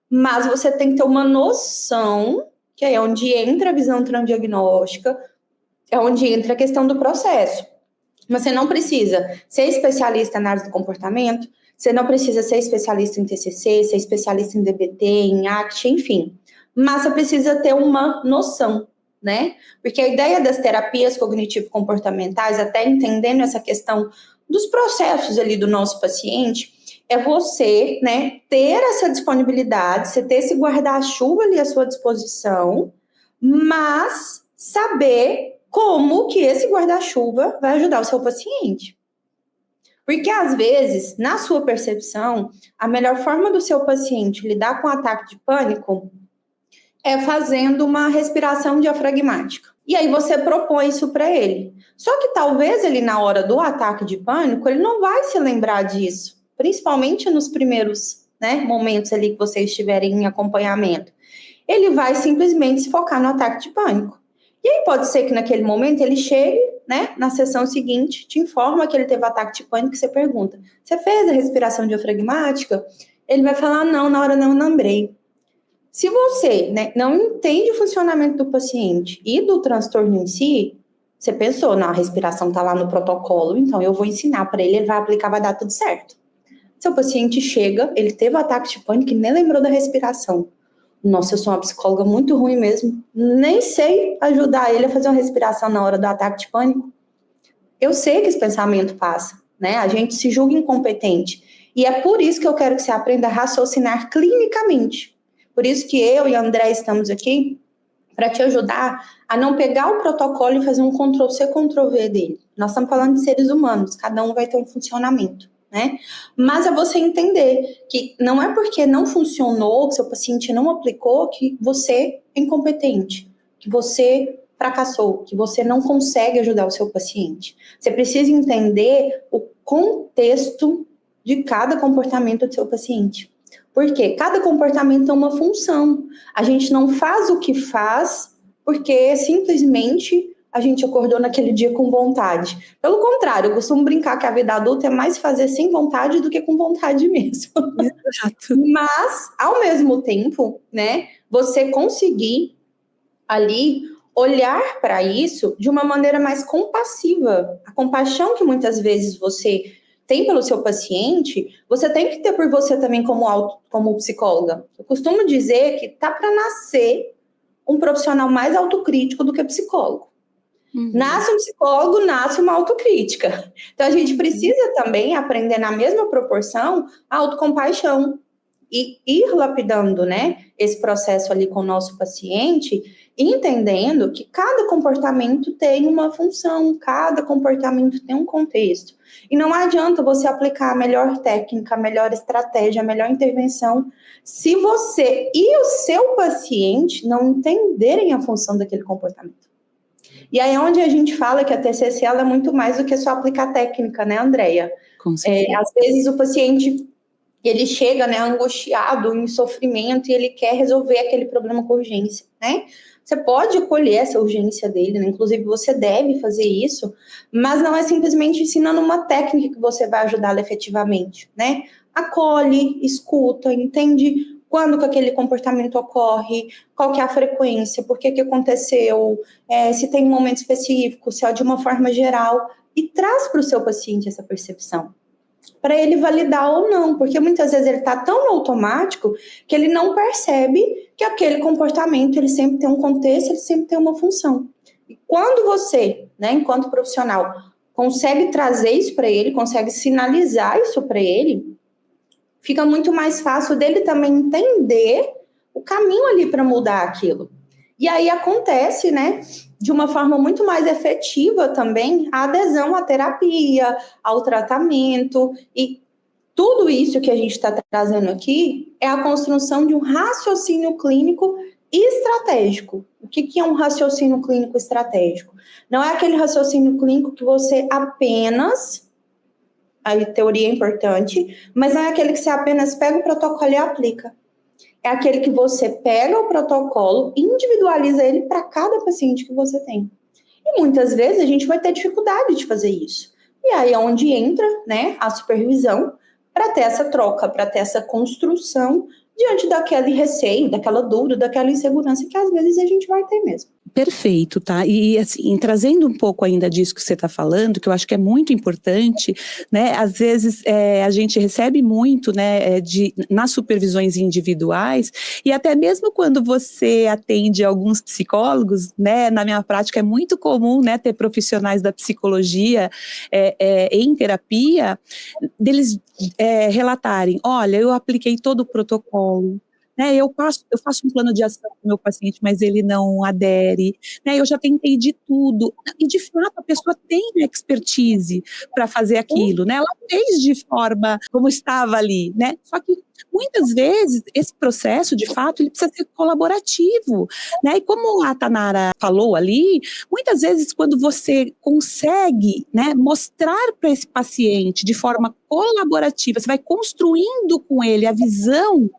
Mas você tem que ter uma noção, que é onde entra a visão transdiagnóstica, é onde entra a questão do processo. Você não precisa ser especialista na área do comportamento, você não precisa ser especialista em TCC, ser especialista em DBT, em ACT, enfim. Mas você precisa ter uma noção, né? Porque a ideia das terapias cognitivo-comportamentais, até entendendo essa questão dos processos ali do nosso paciente, é você, né, ter essa disponibilidade, você ter esse guarda-chuva ali à sua disposição, mas saber como que esse guarda-chuva vai ajudar o seu paciente. Porque, às vezes, na sua percepção, a melhor forma do seu paciente lidar com o ataque de pânico é fazendo uma respiração diafragmática. E aí você propõe isso para ele. Só que talvez ele, na hora do ataque de pânico, ele não vai se lembrar disso. Principalmente nos primeiros, né, momentos ali que vocês estiverem em acompanhamento. Ele vai simplesmente se focar no ataque de pânico. E aí pode ser que naquele momento ele chegue, né, na sessão seguinte, te informa que ele teve ataque de pânico e você pergunta, você fez a respiração diafragmática? Ele vai falar, não, na hora não lembrei. Se você, né, não entende o funcionamento do paciente e do transtorno em si, você pensou, não, a respiração está lá no protocolo, então eu vou ensinar para ele, ele vai aplicar, vai dar tudo certo. Seu paciente chega, ele teve ataque de pânico e nem lembrou da respiração. Nossa, eu sou uma psicóloga muito ruim mesmo. Nem sei ajudar ele a fazer uma respiração na hora do ataque de pânico. Eu sei que esse pensamento passa, né? A gente se julga incompetente. E é por isso que eu quero que você aprenda a raciocinar clinicamente. Por isso que eu e a André estamos aqui para te ajudar a não pegar o protocolo e fazer um Ctrl-C, Ctrl-V dele. Nós estamos falando de seres humanos, cada um vai ter um funcionamento. Né? Mas é você entender que não é porque não funcionou, que seu paciente não aplicou, que você é incompetente, que você fracassou, que você não consegue ajudar o seu paciente. Você precisa entender o contexto de cada comportamento do seu paciente. Porque cada comportamento tem uma função. A gente não faz o que faz porque simplesmente a gente acordou naquele dia com vontade. Pelo contrário, eu costumo brincar que a vida adulta é mais fazer sem vontade do que com vontade mesmo. Exato. Mas, ao mesmo tempo, né, você conseguir ali olhar para isso de uma maneira mais compassiva. A compaixão que muitas vezes você tem pelo seu paciente, você tem que ter por você também como psicóloga. Eu costumo dizer que tá para nascer um profissional mais autocrítico do que psicólogo. Nasce um psicólogo, nasce uma autocrítica. Então, a gente precisa também aprender na mesma proporção a autocompaixão e ir lapidando, né, esse processo ali com o nosso paciente, entendendo que cada comportamento tem uma função, cada comportamento tem um contexto. E não adianta você aplicar a melhor técnica, a melhor estratégia, a melhor intervenção, se você e o seu paciente não entenderem a função daquele comportamento. E aí é onde a gente fala que a TCC ela é muito mais do que só aplicar técnica, né, Andrea? Com certeza. Às vezes o paciente, ele chega, né, angustiado, em sofrimento, e ele quer resolver aquele problema com urgência, né? Você pode acolher essa urgência dele, né? Inclusive você deve fazer isso, mas não é simplesmente ensinando uma técnica que você vai ajudá-lo efetivamente, né? Acolhe, escuta, entende quando que aquele comportamento ocorre, qual que é a frequência, por que que aconteceu, se tem um momento específico, se é de uma forma geral, e traz para o seu paciente essa percepção, para ele validar ou não, porque muitas vezes ele está tão no automático que ele não percebe que aquele comportamento ele sempre tem um contexto, ele sempre tem uma função. E quando você, né, enquanto profissional, consegue trazer isso para ele, consegue sinalizar isso para ele, fica muito mais fácil dele também entender o caminho ali para mudar aquilo. E aí acontece, né, de uma forma muito mais efetiva também, a adesão à terapia, ao tratamento, e tudo isso que a gente está trazendo aqui é a construção de um raciocínio clínico estratégico. O que é um raciocínio clínico estratégico? Não é aquele raciocínio clínico que você apenas, a teoria é importante, mas não é aquele que você apenas pega o protocolo e aplica. É aquele que você pega o protocolo, individualiza ele para cada paciente que você tem. E muitas vezes a gente vai ter dificuldade de fazer isso. E aí é onde entra, né, a supervisão para ter essa troca, para ter essa construção diante daquele receio, daquela dúvida, daquela insegurança que às vezes a gente vai ter mesmo. Perfeito, tá? E assim, trazendo um pouco ainda disso que você está falando, que eu acho que é muito importante, né? Às vezes a gente recebe muito, né, nas supervisões individuais, e até mesmo quando você atende alguns psicólogos, né? Na minha prática é muito comum, né, ter profissionais da psicologia em terapia, deles relatarem, olha, eu apliquei todo o protocolo, né, eu faço um plano de ação com o meu paciente, mas ele não adere, né, eu já tentei de tudo, e de fato a pessoa tem expertise para fazer aquilo, né, ela fez de forma como estava ali, né, só que muitas vezes esse processo, de fato, ele precisa ser colaborativo, né, e como a Tanara falou ali, muitas vezes quando você consegue, né, mostrar para esse paciente de forma colaborativa, você vai construindo com ele a visão,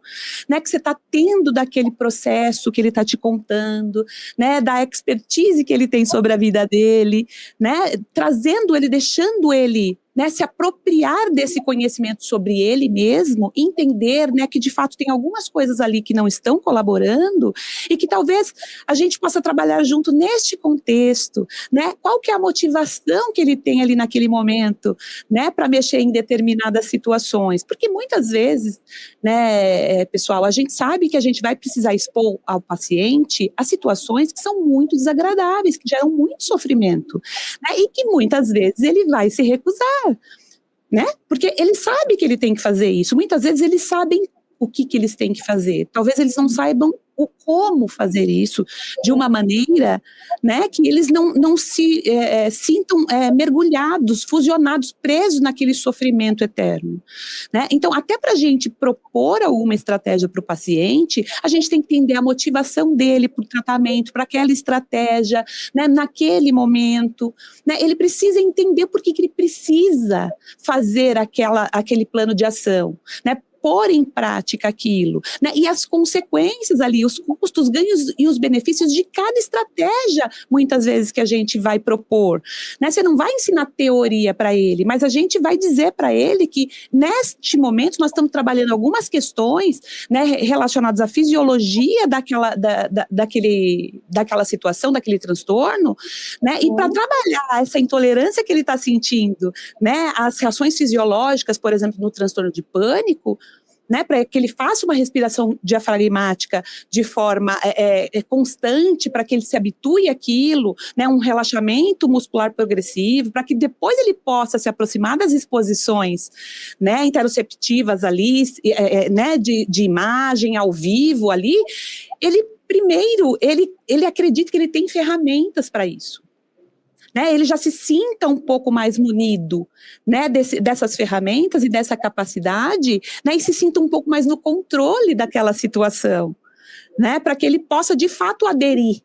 né, que você está tendo daquele processo que ele está te contando, né, da expertise que ele tem sobre a vida dele, né, trazendo ele, deixando ele, né, se apropriar desse conhecimento sobre ele mesmo, entender, né, que de fato tem algumas coisas ali que não estão colaborando e que talvez a gente possa trabalhar junto neste contexto, né, qual que é a motivação que ele tem ali naquele momento, né, para mexer em determinadas situações, porque muitas vezes, né, pessoal, a gente sabe que a gente vai precisar expor ao paciente a situações que são muito desagradáveis, que geram muito sofrimento, né, e que muitas vezes ele vai se recusar, né? Porque ele sabe que ele tem que fazer isso. Muitas vezes eles sabem o que eles têm que fazer. Talvez eles não saibam o como fazer isso de uma maneira, né, que eles não se sintam mergulhados, fusionados, presos naquele sofrimento eterno, né? Então, até para a gente propor alguma estratégia para o paciente, a gente tem que entender a motivação dele para o tratamento, para aquela estratégia, né, naquele momento, né? Ele precisa entender por que ele precisa fazer aquele plano de ação, né? Pôr em prática aquilo, né? E as consequências ali, os custos, ganhos e os benefícios de cada estratégia, muitas vezes, que a gente vai propor, né? Você não vai ensinar teoria para ele, mas a gente vai dizer para ele que neste momento nós estamos trabalhando algumas questões, né, relacionadas à fisiologia daquela situação, daquele transtorno, né? E para trabalhar essa intolerância que ele está sentindo, né, as reações fisiológicas, por exemplo, no transtorno de pânico, né, para que ele faça uma respiração diafragmática de forma constante, para que ele se habitue àquilo, né, um relaxamento muscular progressivo, para que depois ele possa se aproximar das exposições, né, interoceptivas ali, né, de imagem ao vivo ali, ele primeiro, ele acredita que ele tem ferramentas para isso. Né, ele já se sinta um pouco mais munido, né, dessas ferramentas e dessa capacidade, né, e se sinta um pouco mais no controle daquela situação, né, para que ele possa de fato aderir,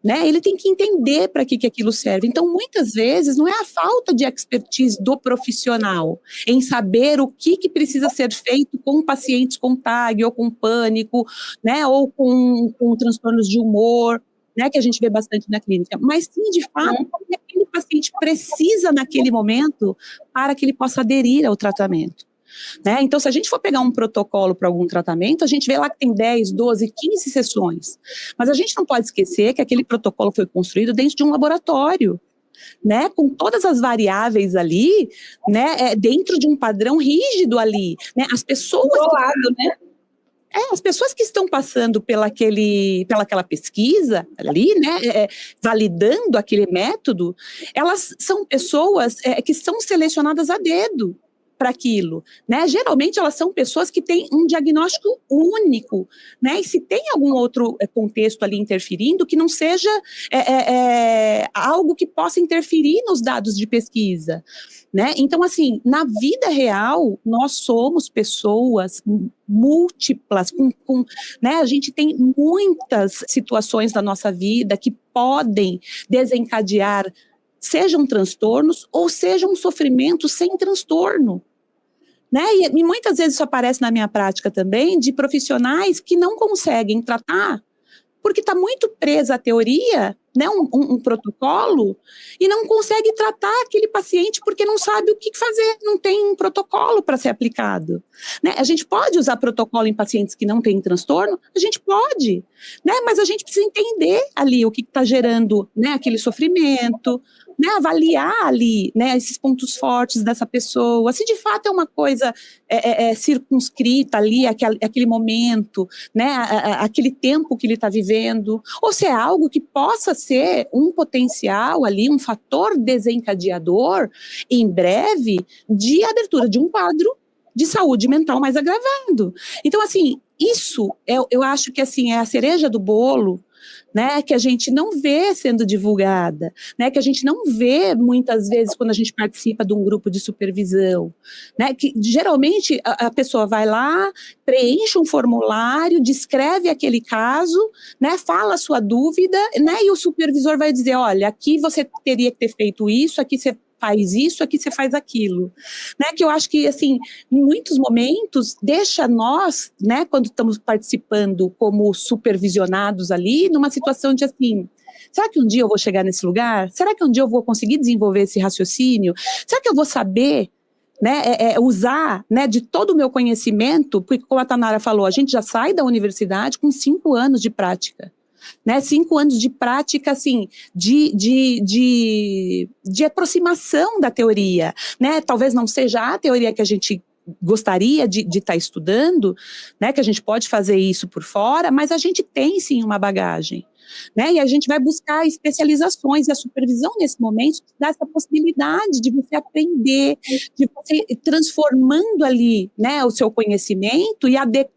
né? Ele tem que entender para que aquilo serve. Então, muitas vezes, não é a falta de expertise do profissional em saber o que precisa ser feito com pacientes com TAG ou com pânico, né? Ou com transtornos de humor, né? Que a gente vê bastante na clínica. Mas sim, de fato, o que aquele paciente precisa naquele momento para que ele possa aderir ao tratamento. Né? Então, se a gente for pegar um protocolo para algum tratamento, a gente vê lá que tem 10, 12, 15 sessões. Mas a gente não pode esquecer que aquele protocolo foi construído dentro de um laboratório, né? Com todas as variáveis ali, né? Dentro de um padrão rígido ali. Né? As pessoas... né? As pessoas que estão passando pelaquela pesquisa ali, né, validando aquele método, elas são pessoas que são selecionadas a dedo para aquilo, né? Geralmente elas são pessoas que têm um diagnóstico único, né? E se tem algum outro contexto ali interferindo, que não seja algo que possa interferir nos dados de pesquisa, né? Então, assim, na vida real, nós somos pessoas múltiplas, né? A gente tem muitas situações da nossa vida que podem desencadear sejam transtornos ou seja um sofrimento sem transtorno. Né? E muitas vezes isso aparece na minha prática também, de profissionais que não conseguem tratar, porque está muito presa à teoria, né? um protocolo, e não consegue tratar aquele paciente porque não sabe o que fazer, não tem um protocolo para ser aplicado. Né? A gente pode usar protocolo em pacientes que não têm transtorno? A gente pode, né? Mas a gente precisa entender ali o que está gerando, né, aquele sofrimento, né, avaliar ali, né, esses pontos fortes dessa pessoa, se de fato é uma coisa circunscrita ali, aquele momento, né, aquele tempo que ele está vivendo, ou se é algo que possa ser um potencial ali, um fator desencadeador, em breve, de abertura de um quadro de saúde mental mais agravado. Então, assim, isso, eu acho que assim, é a cereja do bolo, né, que a gente não vê sendo divulgada, né, que a gente não vê muitas vezes quando a gente participa de um grupo de supervisão, né, que geralmente a pessoa vai lá, preenche um formulário, descreve aquele caso, né, fala a sua dúvida, né, e o supervisor vai dizer, olha, aqui você teria que ter feito isso, aqui você faz isso, aqui você faz aquilo, né, que eu acho que, assim, em muitos momentos, deixa nós, né, quando estamos participando como supervisionados ali, numa situação de, assim, será que um dia eu vou chegar nesse lugar? Será que um dia eu vou conseguir desenvolver esse raciocínio? Será que eu vou saber, né, usar, né, de todo o meu conhecimento? Porque, como a Tanara falou, a gente já sai da universidade com 5 anos de prática. Né, 5 anos de prática, assim, de aproximação da teoria, né, talvez não seja a teoria que a gente gostaria de estar estudando, né, que a gente pode fazer isso por fora, mas a gente tem sim uma bagagem, né, e a gente vai buscar especializações, e a supervisão nesse momento dá essa possibilidade de você aprender, de você ir transformando ali, né, o seu conhecimento e adequando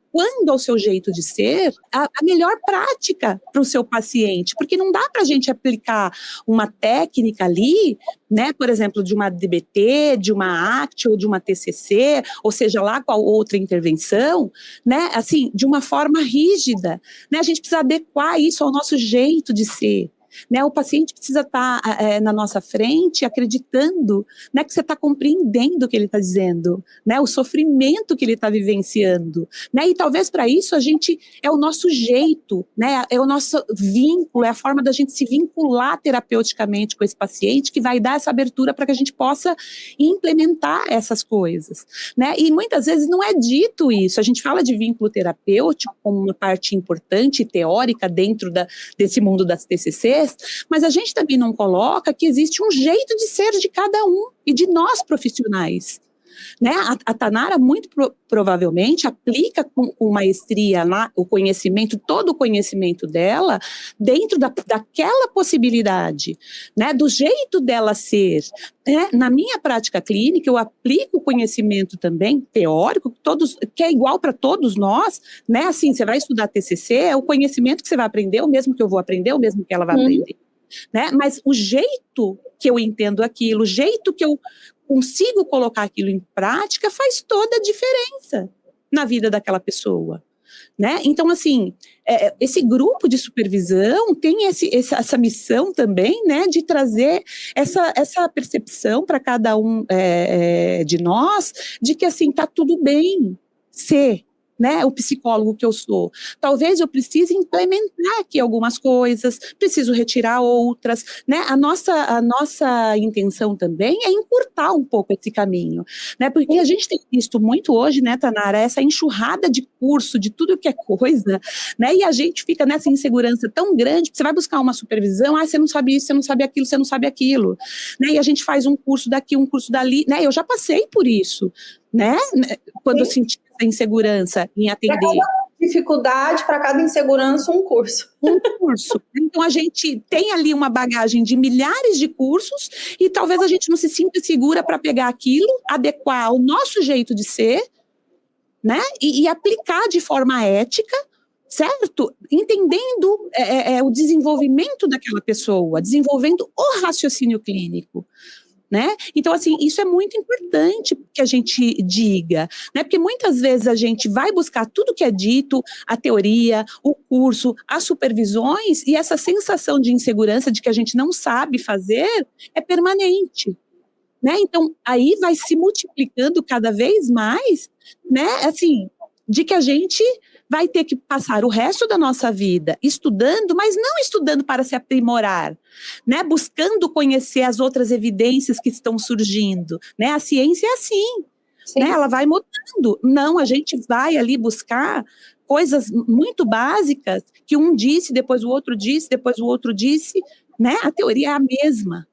ao seu jeito de ser, a melhor prática para o seu paciente, porque não dá para a gente aplicar uma técnica ali, né, por exemplo, de uma DBT, de uma ACT ou de uma TCC, ou seja lá qual outra intervenção, né, assim, de uma forma rígida, né, a gente precisa adequar isso ao nosso jeito de ser. Né, o paciente precisa estar na nossa frente acreditando, né, que você está compreendendo o que ele está dizendo, né, o sofrimento que ele está vivenciando, né, e talvez para isso a gente, é o nosso jeito, né, é o nosso vínculo, é a forma da gente se vincular terapeuticamente com esse paciente que vai dar essa abertura para que a gente possa implementar essas coisas, né, e muitas vezes não é dito isso, a gente fala de vínculo terapêutico como uma parte importante e teórica dentro desse mundo das TCCs, mas a gente também não coloca que existe um jeito de ser de cada um e de nós profissionais. Né? A Tanara muito provavelmente aplica com maestria lá o conhecimento, todo o conhecimento dela dentro daquela possibilidade, né? Do jeito dela ser. Né? Na minha prática clínica eu aplico o conhecimento também teórico, que é igual para todos nós, né? Assim, você vai estudar TCC, é o conhecimento que você vai aprender, o mesmo que eu vou aprender, o mesmo que ela vai aprender. Né? Mas o jeito que eu entendo aquilo, o jeito que eu consigo colocar aquilo em prática faz toda a diferença na vida daquela pessoa. Né? Então, assim, esse grupo de supervisão tem essa missão também, né, de trazer essa percepção para cada um de nós, de que, assim, está tudo bem ser, né, o psicólogo que eu sou. Talvez eu precise implementar aqui algumas coisas, preciso retirar outras, né? A nossa intenção também é encurtar um pouco esse caminho, né? Porque a gente tem visto muito hoje, né, Tanara, essa enxurrada de curso, de tudo que é coisa, né? E a gente fica nessa insegurança tão grande, que você vai buscar uma supervisão, você não sabe isso, você não sabe aquilo, você não sabe aquilo, né? E a gente faz um curso daqui, um curso dali, né? Eu já passei por isso, né? Quando eu senti essa insegurança em atender. Para cada dificuldade, para cada insegurança, um curso. Um curso. Então, a gente tem ali uma bagagem de milhares de cursos e talvez a gente não se sinta segura para pegar aquilo, adequar ao nosso jeito de ser, né? E aplicar de forma ética, certo? Entendendo o desenvolvimento daquela pessoa, desenvolvendo o raciocínio clínico. Né? Então, assim, isso é muito importante que a gente diga, né? Porque muitas vezes a gente vai buscar tudo que é dito, a teoria, o curso, as supervisões, e essa sensação de insegurança de que a gente não sabe fazer é permanente, né? Então, aí vai se multiplicando cada vez mais, né? Assim, de que a gente vai ter que passar o resto da nossa vida estudando, mas não estudando para se aprimorar, né? Buscando conhecer as outras evidências que estão surgindo, né? A ciência é assim, né? Ela vai mudando. Não, a gente vai ali buscar coisas muito básicas que um disse, depois o outro disse, depois o outro disse, né? A teoria é a mesma.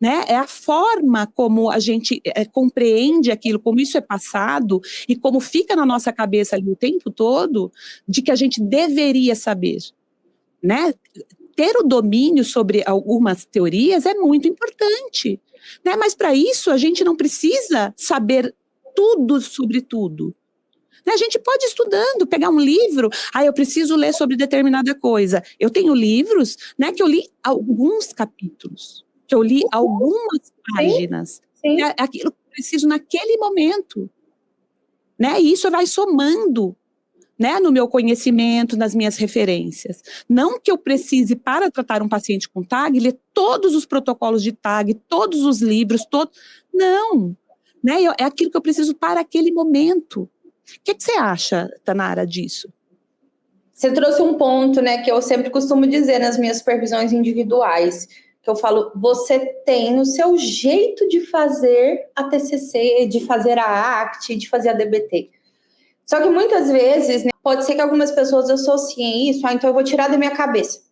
Né? É a forma como a gente compreende aquilo, como isso é passado e como fica na nossa cabeça ali o tempo todo, de que a gente deveria saber, né? Ter o domínio sobre algumas teorias é muito importante, né? Mas para isso a gente não precisa saber tudo sobre tudo. A gente pode ir estudando, pegar um livro, eu preciso ler sobre determinada coisa. Eu tenho livros, né, que eu li alguns capítulos, que eu li algumas páginas, Sim. É aquilo que eu preciso naquele momento, né, e isso vai somando, né, no meu conhecimento, nas minhas referências. Não que eu precise, para tratar um paciente com TAG, ler todos os protocolos de TAG, todos os livros, não, né, é aquilo que eu preciso para aquele momento. O que você acha, Tanara, disso? Você trouxe um ponto, né, que eu sempre costumo dizer nas minhas supervisões individuais, que eu falo, você tem o seu jeito de fazer a TCC, de fazer a ACT, de fazer a DBT. Só que muitas vezes, né, pode ser que algumas pessoas associem isso, então eu vou tirar da minha cabeça.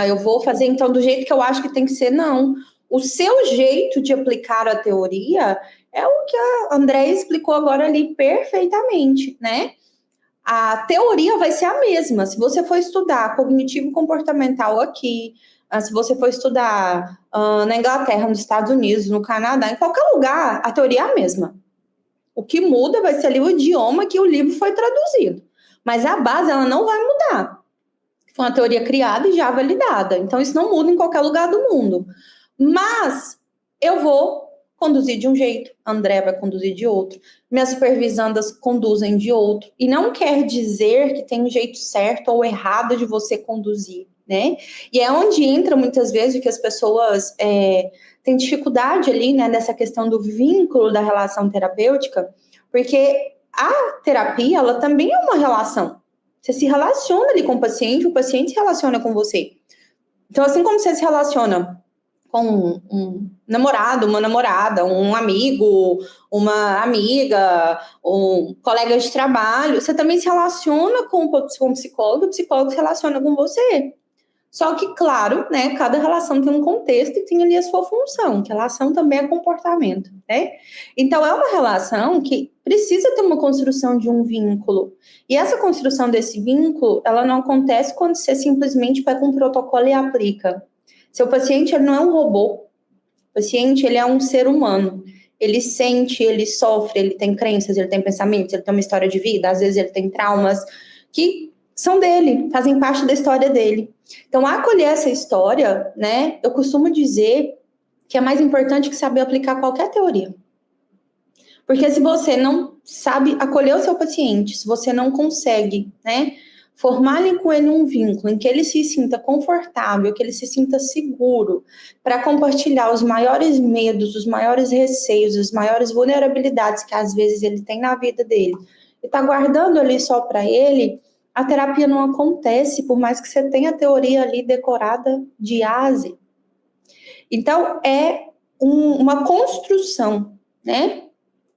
Eu vou fazer então do jeito que eu acho que tem que ser. Não. O seu jeito de aplicar a teoria é o que a Andréia explicou agora ali perfeitamente, né? A teoria vai ser a mesma. Se você for estudar cognitivo comportamental aqui, se você for estudar na Inglaterra, nos Estados Unidos, no Canadá, em qualquer lugar, a teoria é a mesma. O que muda vai ser ali o idioma que o livro foi traduzido. Mas a base, ela não vai mudar. Foi uma teoria criada e já validada. Então, isso não muda em qualquer lugar do mundo. Mas eu vou conduzir de um jeito, a André vai conduzir de outro, minhas supervisandas conduzem de outro. E não quer dizer que tem um jeito certo ou errado de você conduzir, né? E é onde entra muitas vezes que as pessoas têm dificuldade ali, né, nessa questão do vínculo da relação terapêutica, porque a terapia, ela também é uma relação. Você se relaciona ali com o paciente se relaciona com você. Então, assim como você se relaciona com um namorado, uma namorada, um amigo, uma amiga, um colega de trabalho, você também se relaciona com o psicólogo se relaciona com você. Só que, claro, né, cada relação tem um contexto e tem ali a sua função, que relação também é comportamento, né? Então, é uma relação que precisa ter uma construção de um vínculo. E essa construção desse vínculo, ela não acontece quando você simplesmente pega um protocolo e aplica. Seu paciente, ele não é um robô. O paciente, ele é um ser humano. Ele sente, ele sofre, ele tem crenças, ele tem pensamentos, ele tem uma história de vida, às vezes ele tem traumas que são dele, fazem parte da história dele. Então, acolher essa história, né, eu costumo dizer que é mais importante que saber aplicar qualquer teoria. Porque se você não sabe acolher o seu paciente, se você não consegue, né, formar ali com ele um vínculo em que ele se sinta confortável, que ele se sinta seguro para compartilhar os maiores medos, os maiores receios, as maiores vulnerabilidades que às vezes ele tem na vida dele, e tá guardando ali só para ele, a terapia não acontece, por mais que você tenha a teoria ali decorada de A a Z. Então, é uma construção, né?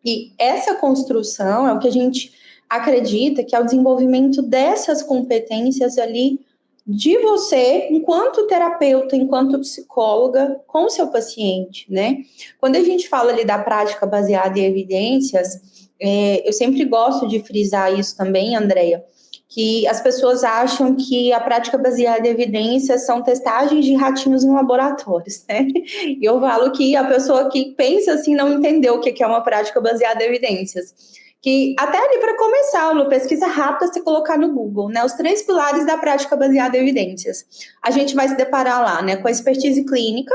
E essa construção é o que a gente acredita que é o desenvolvimento dessas competências ali de você, enquanto terapeuta, enquanto psicóloga, com o seu paciente, né? Quando a gente fala ali da prática baseada em evidências, eu sempre gosto de frisar isso também, Andréia, que as pessoas acham que a prática baseada em evidências são testagens de ratinhos em laboratórios, né? E eu falo que a pessoa que pensa assim não entendeu o que é uma prática baseada em evidências. Que até ali para começar, uma pesquisa rápida, você colocar no Google, né? Os 3 pilares da prática baseada em evidências. A gente vai se deparar lá, né? Com a expertise clínica,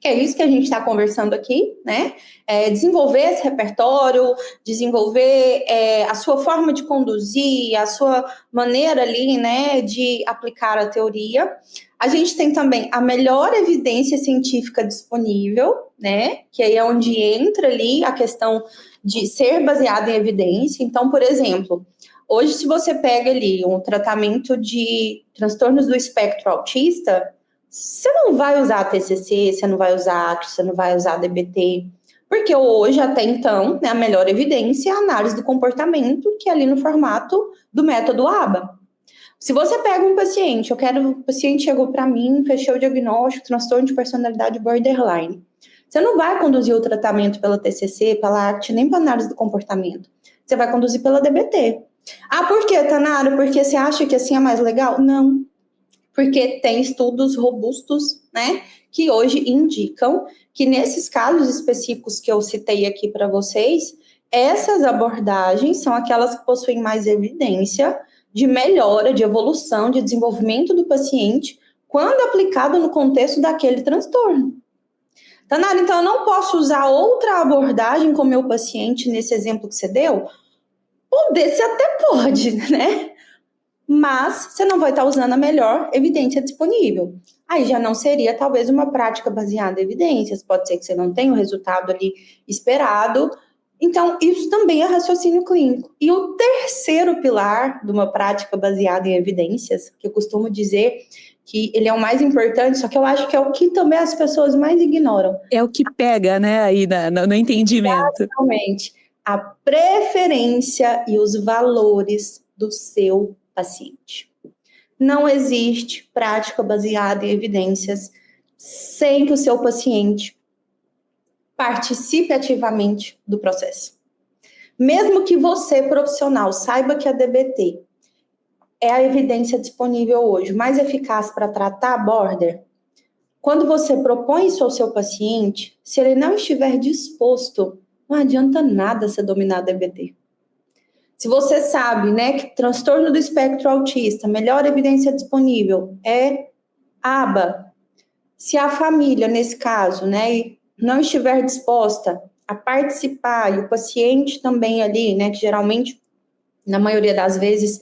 que é isso que a gente está conversando aqui, né? Desenvolver esse repertório, desenvolver a sua forma de conduzir, a sua maneira ali, né, de aplicar a teoria. A gente tem também a melhor evidência científica disponível, né? Que aí é onde entra ali a questão de ser baseado em evidência. Então, por exemplo, hoje se você pega ali um tratamento de transtornos do espectro autista, você não vai usar TCC, você não vai usar ACT, você não vai usar DBT, porque hoje, até então, né, a melhor evidência é a análise do comportamento, que é ali no formato do método ABA. Se você pega um paciente, o paciente chegou para mim, fechou o diagnóstico, transtorno de personalidade borderline. Você não vai conduzir o tratamento pela TCC, pela ACT, nem pela análise do comportamento. Você vai conduzir pela DBT. Ah, por quê, Tanara? Porque você acha que assim é mais legal? Não. Porque tem estudos robustos, né, que hoje indicam que nesses casos específicos que eu citei aqui para vocês, essas abordagens são aquelas que possuem mais evidência de melhora, de evolução, de desenvolvimento do paciente, quando aplicado no contexto daquele transtorno. Tanara, então eu não posso usar outra abordagem com o meu paciente nesse exemplo que você deu? Poder, você até pode, né? Mas você não vai estar usando a melhor evidência disponível. Aí já não seria talvez uma prática baseada em evidências, pode ser que você não tenha o resultado ali esperado. Então, isso também é raciocínio clínico. E o terceiro pilar de uma prática baseada em evidências, que eu costumo dizer que ele é o mais importante, só que eu acho que é o que também as pessoas mais ignoram. É o que pega, né, aí no entendimento. Exatamente. A preferência e os valores do seu paciente. Não existe prática baseada em evidências sem que o seu paciente participe ativamente do processo. Mesmo que você, profissional, saiba que a DBT é a evidência disponível hoje mais eficaz para tratar border, quando você propõe isso ao seu paciente, se ele não estiver disposto, não adianta nada você dominar a DBT. Se você sabe, né, que transtorno do espectro autista, melhor evidência disponível é ABA, se a família, nesse caso, né, não estiver disposta a participar, e o paciente também ali, né, que geralmente, na maioria das vezes,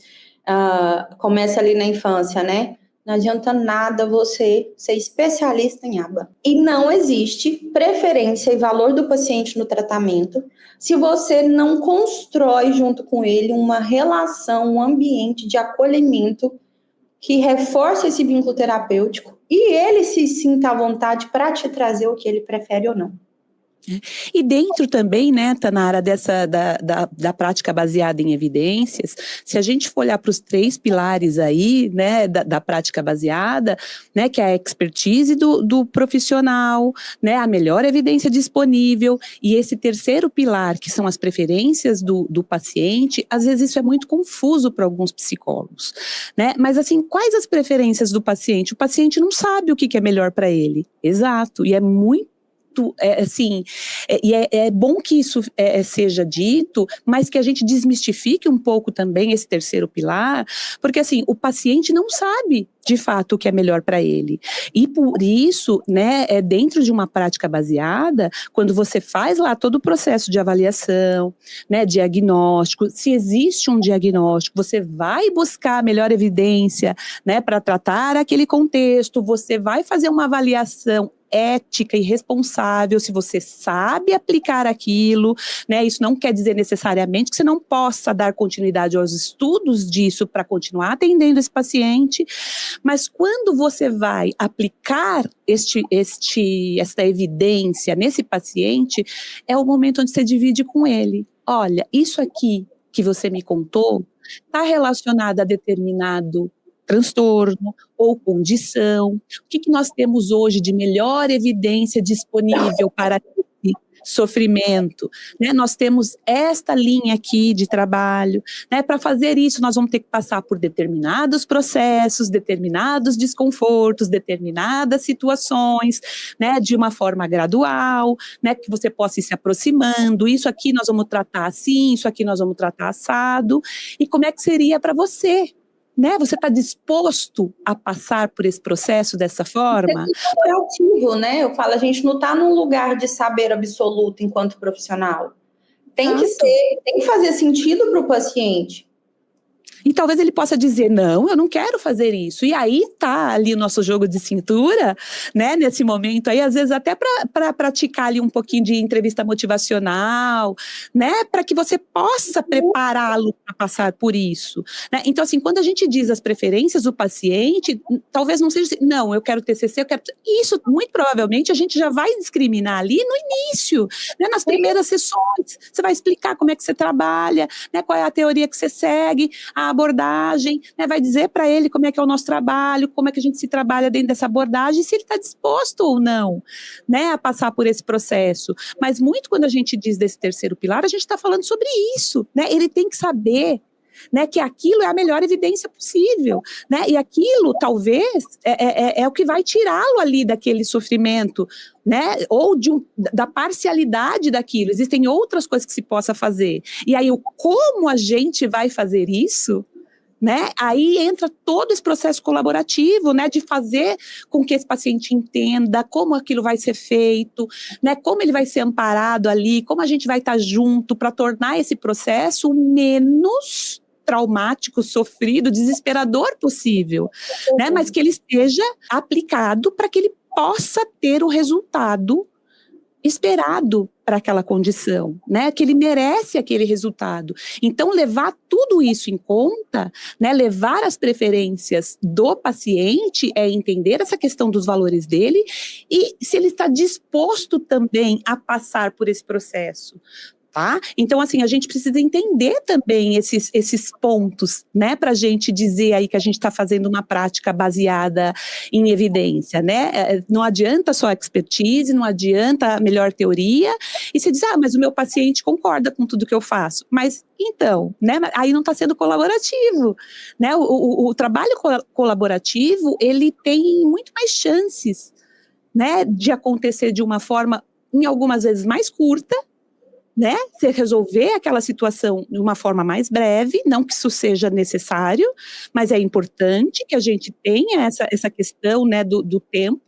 começa ali na infância, né, não adianta nada você ser especialista em ABA. E não existe preferência e valor do paciente no tratamento se você não constrói junto com ele uma relação, um ambiente de acolhimento que reforce esse vínculo terapêutico e ele se sinta à vontade para te trazer o que ele prefere ou não. E dentro também, né, Tanara, da prática baseada em evidências, se a gente for olhar para os 3 pilares aí, né, da prática baseada, né, que é a expertise do profissional, né, a melhor evidência disponível, e esse terceiro pilar, que são as preferências do paciente, às vezes isso é muito confuso para alguns psicólogos, né, mas assim, quais as preferências do paciente? O paciente não sabe o que é melhor para ele, exato, e é muito muito, assim, e é bom que isso seja dito, mas que a gente desmistifique um pouco também esse terceiro pilar, porque assim, o paciente não sabe de fato o que é melhor para ele. E por isso, né, dentro de uma prática baseada, quando você faz lá todo o processo de avaliação, né, diagnóstico, se existe um diagnóstico, você vai buscar a melhor evidência, né, para tratar aquele contexto, você vai fazer uma avaliação ética e responsável, se você sabe aplicar aquilo, né? Isso não quer dizer necessariamente que você não possa dar continuidade aos estudos disso para continuar atendendo esse paciente, mas quando você vai aplicar esta evidência nesse paciente, é o momento onde você divide com ele. Olha, isso aqui que você me contou está relacionado a determinado transtorno ou condição. O que nós temos hoje de melhor evidência disponível para esse sofrimento, né? Nós temos esta linha aqui de trabalho, né? Para fazer isso, nós vamos ter que passar por determinados processos, determinados desconfortos, determinadas situações, né? De uma forma gradual, né? Que você possa ir se aproximando. Isso aqui nós vamos tratar assim, isso aqui nós vamos tratar assado. E como é que seria para você? Né? Você está disposto a passar por esse processo dessa forma? É colaborativo, né? Eu falo, a gente não está num lugar de saber absoluto enquanto profissional. Tem que fazer sentido para o paciente. E talvez ele possa dizer, não, eu não quero fazer isso. E aí tá ali o nosso jogo de cintura, né, nesse momento aí, às vezes até para praticar ali um pouquinho de entrevista motivacional, né, para que você possa prepará-lo para passar por isso, né? Então, assim, quando a gente diz as preferências do paciente, talvez não seja assim, não, eu quero TCC, eu quero... Isso, muito provavelmente, a gente já vai discriminar ali no início, né, nas primeiras sessões. Você vai explicar como é que você trabalha, né, qual é a teoria que você segue, a abordagem, né, vai dizer para ele como é que é o nosso trabalho, como é que a gente se trabalha dentro dessa abordagem, se ele está disposto ou não, né, a passar por esse processo. Mas muito quando a gente diz desse terceiro pilar, a gente está falando sobre isso, né, ele tem que saber, né, que aquilo é a melhor evidência possível, né, e aquilo talvez é o que vai tirá-lo ali daquele sofrimento, né, ou da parcialidade daquilo. Existem outras coisas que se possa fazer, e aí como a gente vai fazer isso, né, aí entra todo esse processo colaborativo, né, de fazer com que esse paciente entenda como aquilo vai ser feito, né, como ele vai ser amparado ali, como a gente vai estar junto para tornar esse processo menos traumático, sofrido, desesperador possível, né, mas que ele esteja aplicado para que ele possa ter o resultado esperado para aquela condição, né, que ele merece aquele resultado. Então, levar tudo isso em conta, né, levar as preferências do paciente é entender essa questão dos valores dele e se ele está disposto também a passar por esse processo. Tá? Então, assim, a gente precisa entender também esses pontos, né, para a gente dizer aí que a gente está fazendo uma prática baseada em evidência, né? Não adianta só expertise, não adianta a melhor teoria, e você diz, mas o meu paciente concorda com tudo que eu faço. Mas, então, né, aí não está sendo colaborativo, né? O trabalho colaborativo, ele tem muito mais chances, né, de acontecer de uma forma, em algumas vezes, mais curta, né, você resolver aquela situação de uma forma mais breve, não que isso seja necessário, mas é importante que a gente tenha essa questão, né, do tempo,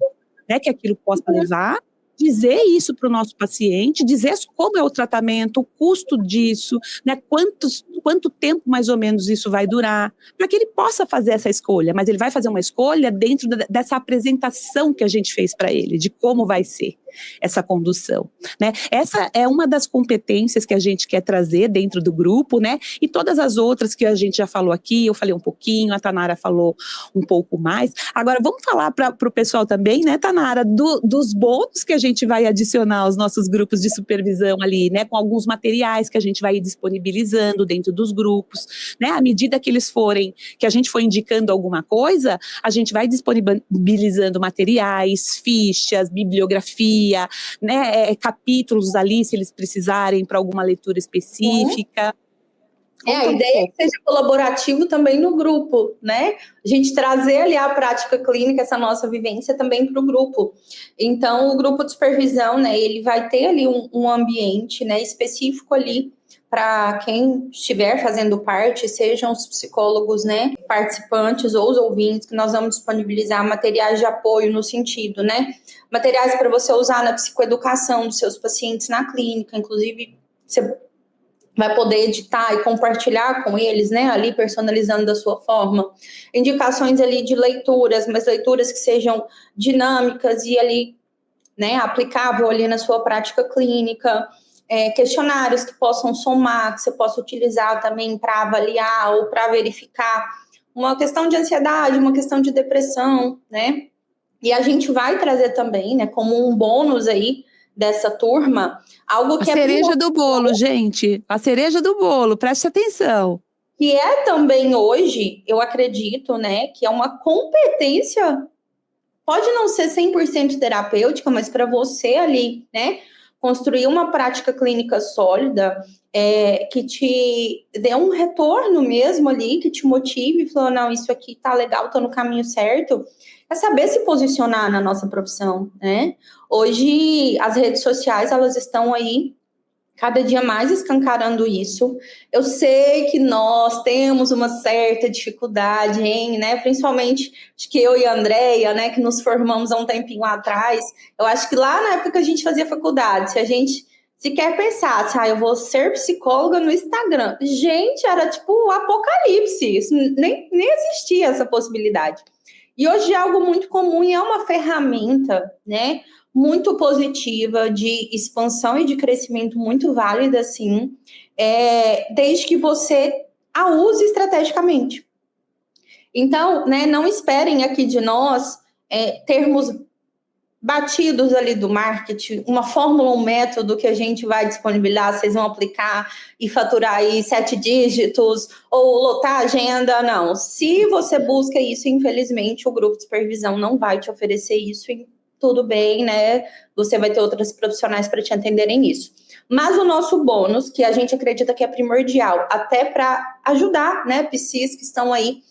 né, que aquilo possa levar, dizer isso para o nosso paciente, dizer como é o tratamento, o custo disso, né, quanto tempo mais ou menos isso vai durar, para que ele possa fazer essa escolha, mas ele vai fazer uma escolha dentro dessa apresentação que a gente fez para ele, de como vai ser essa condução, né? Essa é uma das competências que a gente quer trazer dentro do grupo, né? E todas as outras que a gente já falou aqui, eu falei um pouquinho, a Tanara falou um pouco mais. Agora vamos falar para o pessoal também, né, Tanara, dos bônus que a gente vai adicionar aos nossos grupos de supervisão ali, né? Com alguns materiais que a gente vai disponibilizando dentro dos grupos, né? À medida que eles forem, que a gente for indicando alguma coisa, a gente vai disponibilizando materiais, fichas, bibliografia, né, capítulos ali, se eles precisarem para alguma leitura específica. A ideia é que seja colaborativo também no grupo, né? A gente trazer ali a prática clínica, essa nossa vivência também para o grupo. Então, o grupo de supervisão, né, ele vai ter ali um ambiente, né, específico ali para quem estiver fazendo parte, sejam os psicólogos, né, participantes ou os ouvintes, que nós vamos disponibilizar materiais de apoio no sentido, né, materiais para você usar na psicoeducação dos seus pacientes na clínica, inclusive você vai poder editar e compartilhar com eles, né, ali personalizando da sua forma. Indicações ali de leituras, mas leituras que sejam dinâmicas e ali, né, aplicável ali na sua prática clínica. Questionários que possam somar, que você possa utilizar também para avaliar ou para verificar uma questão de ansiedade, uma questão de depressão, né? E a gente vai trazer também, né, como um bônus aí, dessa turma, algo que a cereja do bolo, gente, a cereja do bolo, preste atenção. Que é também hoje, eu acredito, né, que é uma competência, pode não ser 100% terapêutica, mas para você ali, né, construir uma prática clínica sólida, que te dê um retorno mesmo ali, que te motive, falou, não, isso aqui tá legal, tô no caminho certo, é saber se posicionar na nossa profissão, né? Hoje, as redes sociais, elas estão aí cada dia mais escancarando isso. Eu sei que nós temos uma certa dificuldade, hein, né? Principalmente, acho que eu e a Andréia, né, que nos formamos há um tempinho atrás, eu acho que lá na época que a gente fazia faculdade, se a gente sequer pensasse, eu vou ser psicóloga no Instagram. Gente, era tipo o apocalipse, isso nem existia essa possibilidade. E hoje é algo muito comum e é uma ferramenta, né, muito positiva, de expansão e de crescimento muito válida, sim, desde que você a use estrategicamente. Então, né, não esperem aqui de nós termos batidos ali do marketing, uma fórmula, um método que a gente vai disponibilizar, vocês vão aplicar e faturar aí 7 dígitos ou lotar a agenda, não. Se você busca isso, infelizmente, o grupo de supervisão não vai te oferecer isso e tudo bem, né? Você vai ter outros profissionais para te atenderem nisso. Mas o nosso bônus, que a gente acredita que é primordial, até para ajudar, né, PCs que estão aí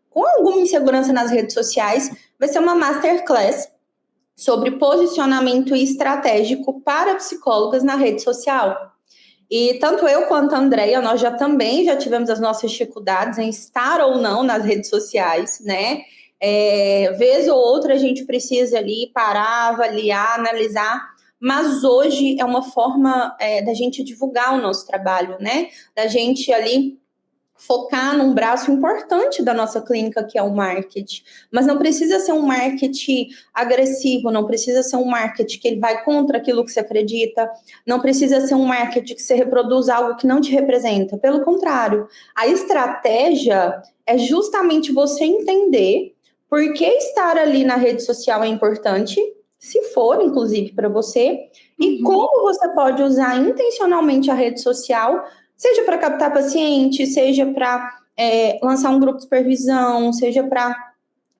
com alguma insegurança nas redes sociais, vai ser uma masterclass sobre posicionamento estratégico para psicólogas na rede social. E tanto eu quanto a Andréia, nós já tivemos as nossas dificuldades em estar ou não nas redes sociais, né? Vez ou outra a gente precisa ali parar, avaliar, analisar, mas hoje é uma forma da gente divulgar o nosso trabalho, né? Da gente ali focar num braço importante da nossa clínica, que é o marketing. Mas não precisa ser um marketing agressivo, não precisa ser um marketing que ele vai contra aquilo que você acredita, não precisa ser um marketing que você reproduz algo que não te representa. Pelo contrário, a estratégia é justamente você entender por que estar ali na rede social é importante, se for, inclusive, para você, e como você pode usar intencionalmente a rede social, seja para captar paciente, seja para lançar um grupo de supervisão, seja para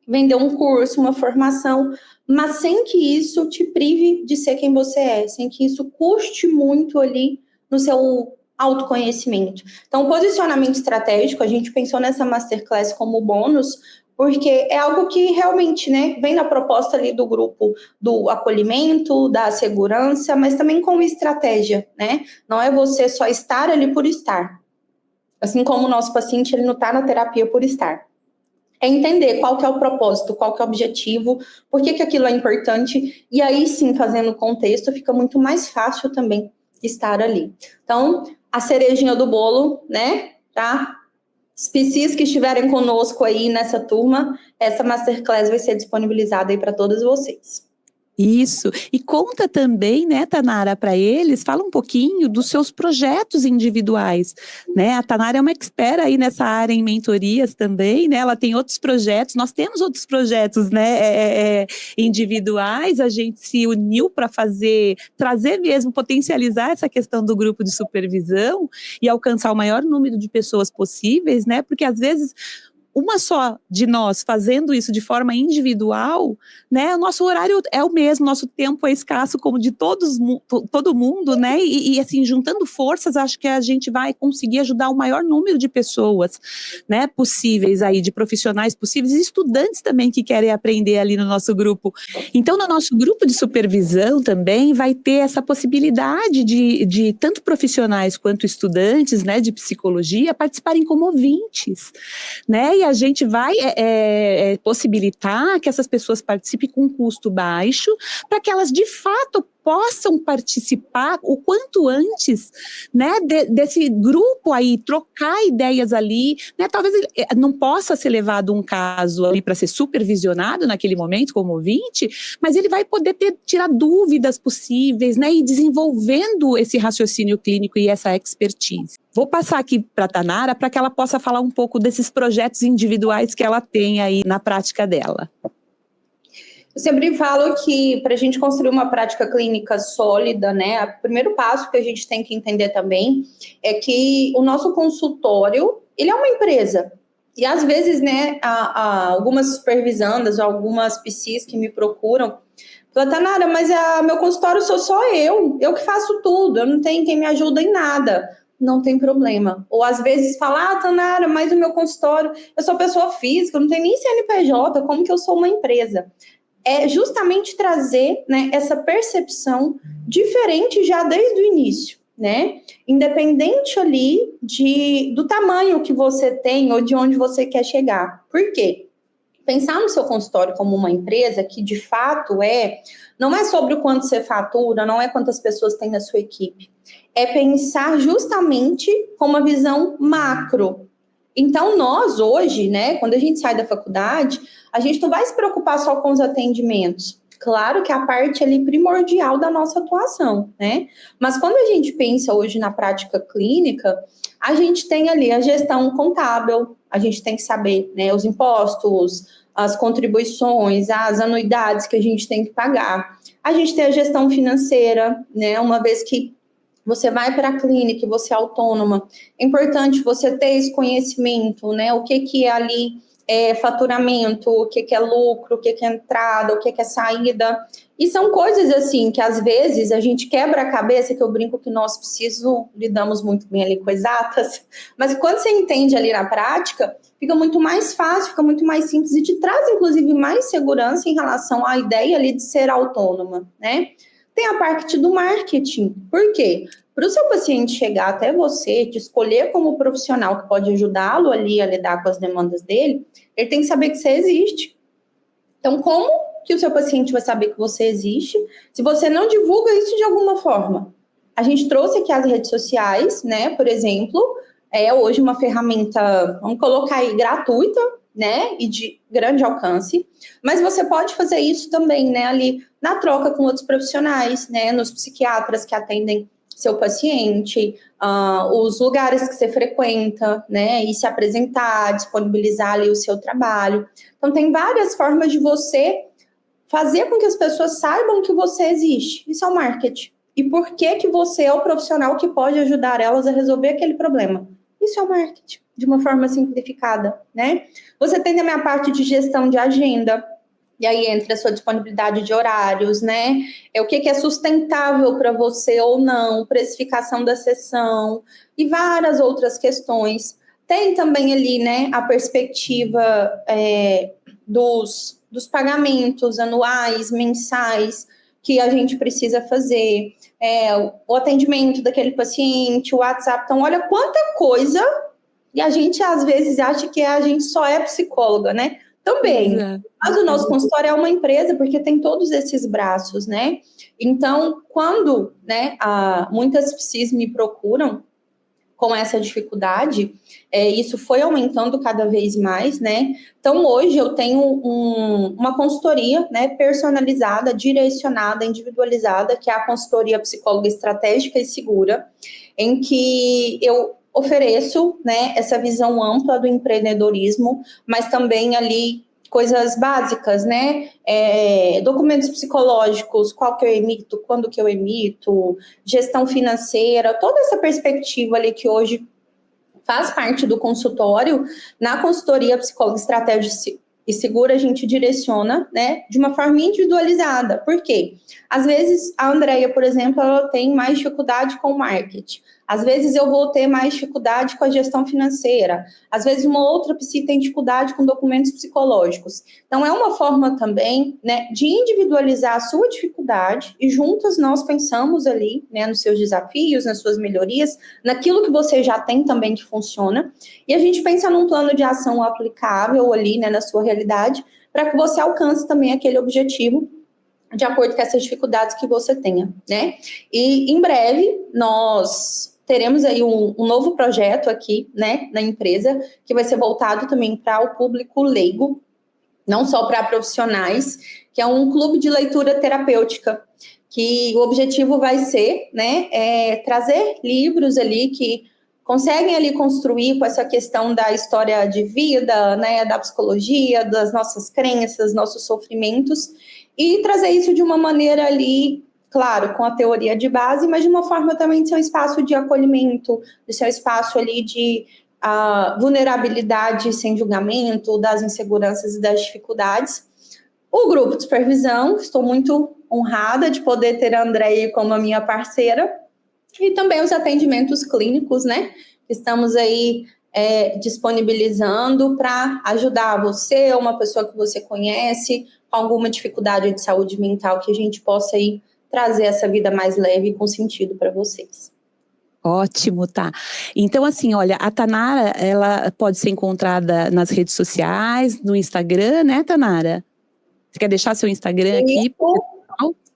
vender um curso, uma formação, mas sem que isso te prive de ser quem você é, sem que isso custe muito ali no seu autoconhecimento. Então, o posicionamento estratégico, a gente pensou nessa masterclass como bônus, porque é algo que realmente, né, vem na proposta ali do grupo do acolhimento, da segurança, mas também com estratégia, né? Não é você só estar ali por estar. Assim como o nosso paciente, ele não está na terapia por estar. É entender qual que é o propósito, qual que é o objetivo, por que aquilo é importante, e aí sim, fazendo o contexto, fica muito mais fácil também estar ali. Então, a cerejinha do bolo, né, tá? Os PCs que estiverem conosco aí nessa turma, essa masterclass vai ser disponibilizada aí para todos vocês. Isso, e conta também, né, Tanara, para eles, fala um pouquinho dos seus projetos individuais, né, a Tanara é uma expert aí nessa área em mentorias também, né, ela tem outros projetos, nós temos outros projetos, né, individuais, a gente se uniu para trazer mesmo, potencializar essa questão do grupo de supervisão e alcançar o maior número de pessoas possíveis, né, porque às vezes uma só de nós fazendo isso de forma individual, né, o nosso horário é o mesmo, nosso tempo é escasso como de todo mundo, né, e assim, juntando forças, acho que a gente vai conseguir ajudar o maior número de pessoas, né, possíveis aí, de profissionais possíveis, e estudantes também que querem aprender ali no nosso grupo. Então, no nosso grupo de supervisão também vai ter essa possibilidade de tanto profissionais quanto estudantes, né, de psicologia, participarem como ouvintes, né, e a gente vai possibilitar que essas pessoas participem com um custo baixo, para que elas de fato possam participar o quanto antes, né, desse grupo aí, trocar ideias ali, né, talvez não possa ser levado um caso ali para ser supervisionado naquele momento como ouvinte, mas ele vai poder tirar dúvidas possíveis, né, e desenvolvendo esse raciocínio clínico e essa expertise. Vou passar aqui para a Tanara para que ela possa falar um pouco desses projetos individuais que ela tem aí na prática dela. Eu sempre falo que para a gente construir uma prática clínica sólida, né, o primeiro passo que a gente tem que entender também é que o nosso consultório, ele é uma empresa. E às vezes, né, algumas supervisandas, algumas psis que me procuram, falam, Tanara, mas meu consultório sou só eu que faço tudo, eu não tenho quem me ajuda em nada. Não tem problema. Ou às vezes fala, Tanara, mas o meu consultório, eu sou pessoa física, eu não tenho nem CNPJ, como que eu sou uma empresa? É justamente trazer, né, essa percepção diferente já desde o início, né? Independente ali do tamanho que você tem ou de onde você quer chegar. Por quê? Pensar no seu consultório como uma empresa que de fato não é sobre o quanto você fatura, não é quantas pessoas tem na sua equipe. É pensar justamente com uma visão macro. Então, nós hoje, né, quando a gente sai da faculdade, a gente não vai se preocupar só com os atendimentos. Claro que é a parte ali primordial da nossa atuação, né? Mas quando a gente pensa hoje na prática clínica, a gente tem ali a gestão contábil, a gente tem que saber, né, os impostos, as contribuições, as anuidades que a gente tem que pagar. A gente tem a gestão financeira, né, uma vez que você vai para a clínica e você é autônoma, é importante você ter esse conhecimento, né? O que é ali faturamento, o que é lucro, o que é entrada, o que é saída. E são coisas assim que às vezes a gente quebra a cabeça, que eu brinco que nós lidamos muito bem ali com exatas, mas quando você entende ali na prática, fica muito mais fácil, fica muito mais simples e te traz inclusive mais segurança em relação à ideia ali de ser autônoma, né? Tem a parte do marketing. Por quê? Para o seu paciente chegar até você, te escolher como profissional que pode ajudá-lo ali a lidar com as demandas dele, ele tem que saber que você existe. Então, como que o seu paciente vai saber que você existe se você não divulga isso de alguma forma? A gente trouxe aqui as redes sociais, né? Por exemplo, é hoje uma ferramenta, vamos colocar aí, gratuita, né, e de grande alcance, mas você pode fazer isso também, né, ali na troca com outros profissionais, né, nos psiquiatras que atendem seu paciente, os lugares que você frequenta, né, e se apresentar, disponibilizar ali o seu trabalho. Então, tem várias formas de você fazer com que as pessoas saibam que você existe. Isso é o marketing. E por que você é o profissional que pode ajudar elas a resolver aquele problema? Isso é o marketing, de uma forma simplificada, né? Você tem também a parte de gestão de agenda, e aí entra a sua disponibilidade de horários, né? O que é sustentável para você ou não, precificação da sessão e várias outras questões. Tem também ali, né, a perspectiva dos pagamentos anuais, mensais, que a gente precisa fazer, o atendimento daquele paciente, o WhatsApp. Então, olha quanta coisa, e a gente às vezes acha que a gente só é psicóloga, né? Também. Mas o nosso consultório é uma empresa, porque tem todos esses braços, né? Então, quando, né, muitas psis me procuram com essa dificuldade, isso foi aumentando cada vez mais, né? Então, hoje eu tenho uma consultoria, né, personalizada, direcionada, individualizada, que é a consultoria psicóloga estratégica e segura, em que eu ofereço, né, essa visão ampla do empreendedorismo, mas também ali coisas básicas, né? Documentos psicológicos, qual que eu emito, quando que eu emito, gestão financeira, toda essa perspectiva ali que hoje faz parte do consultório. Na consultoria Psicóloga Estratégia e Segura, a gente direciona, né, de uma forma individualizada. Por quê? Às vezes, a Andréia, por exemplo, ela tem mais dificuldade com o marketing. Às vezes, eu vou ter mais dificuldade com a gestão financeira. Às vezes, uma outra psi tem dificuldade com documentos psicológicos. Então, é uma forma também, né, de individualizar a sua dificuldade e juntas nós pensamos ali, né, nos seus desafios, nas suas melhorias, naquilo que você já tem também que funciona. E a gente pensa num plano de ação aplicável ali, né, na sua realidade, para que você alcance também aquele objetivo de acordo com essas dificuldades que você tenha, né? E em breve nós teremos aí um novo projeto aqui, né, na empresa, que vai ser voltado também para o público leigo, não só para profissionais, que é um clube de leitura terapêutica, que o objetivo vai ser, né, trazer livros ali que conseguem ali construir com essa questão da história de vida, né, da psicologia, das nossas crenças, nossos sofrimentos, e trazer isso de uma maneira ali, claro, com a teoria de base, mas de uma forma também de ser um espaço de acolhimento, de ser um espaço ali de vulnerabilidade sem julgamento, das inseguranças e das dificuldades. O grupo de supervisão, estou muito honrada de poder ter a Andréia como a minha parceira, e também os atendimentos clínicos, né, que estamos aí disponibilizando para ajudar você, uma pessoa que você conhece, com alguma dificuldade de saúde mental, que a gente possa aí trazer essa vida mais leve e com sentido para vocês. Ótimo, tá. Então, assim, olha, a Tanara, ela pode ser encontrada nas redes sociais, no Instagram, né, Tanara? Você quer deixar seu Instagram aqui?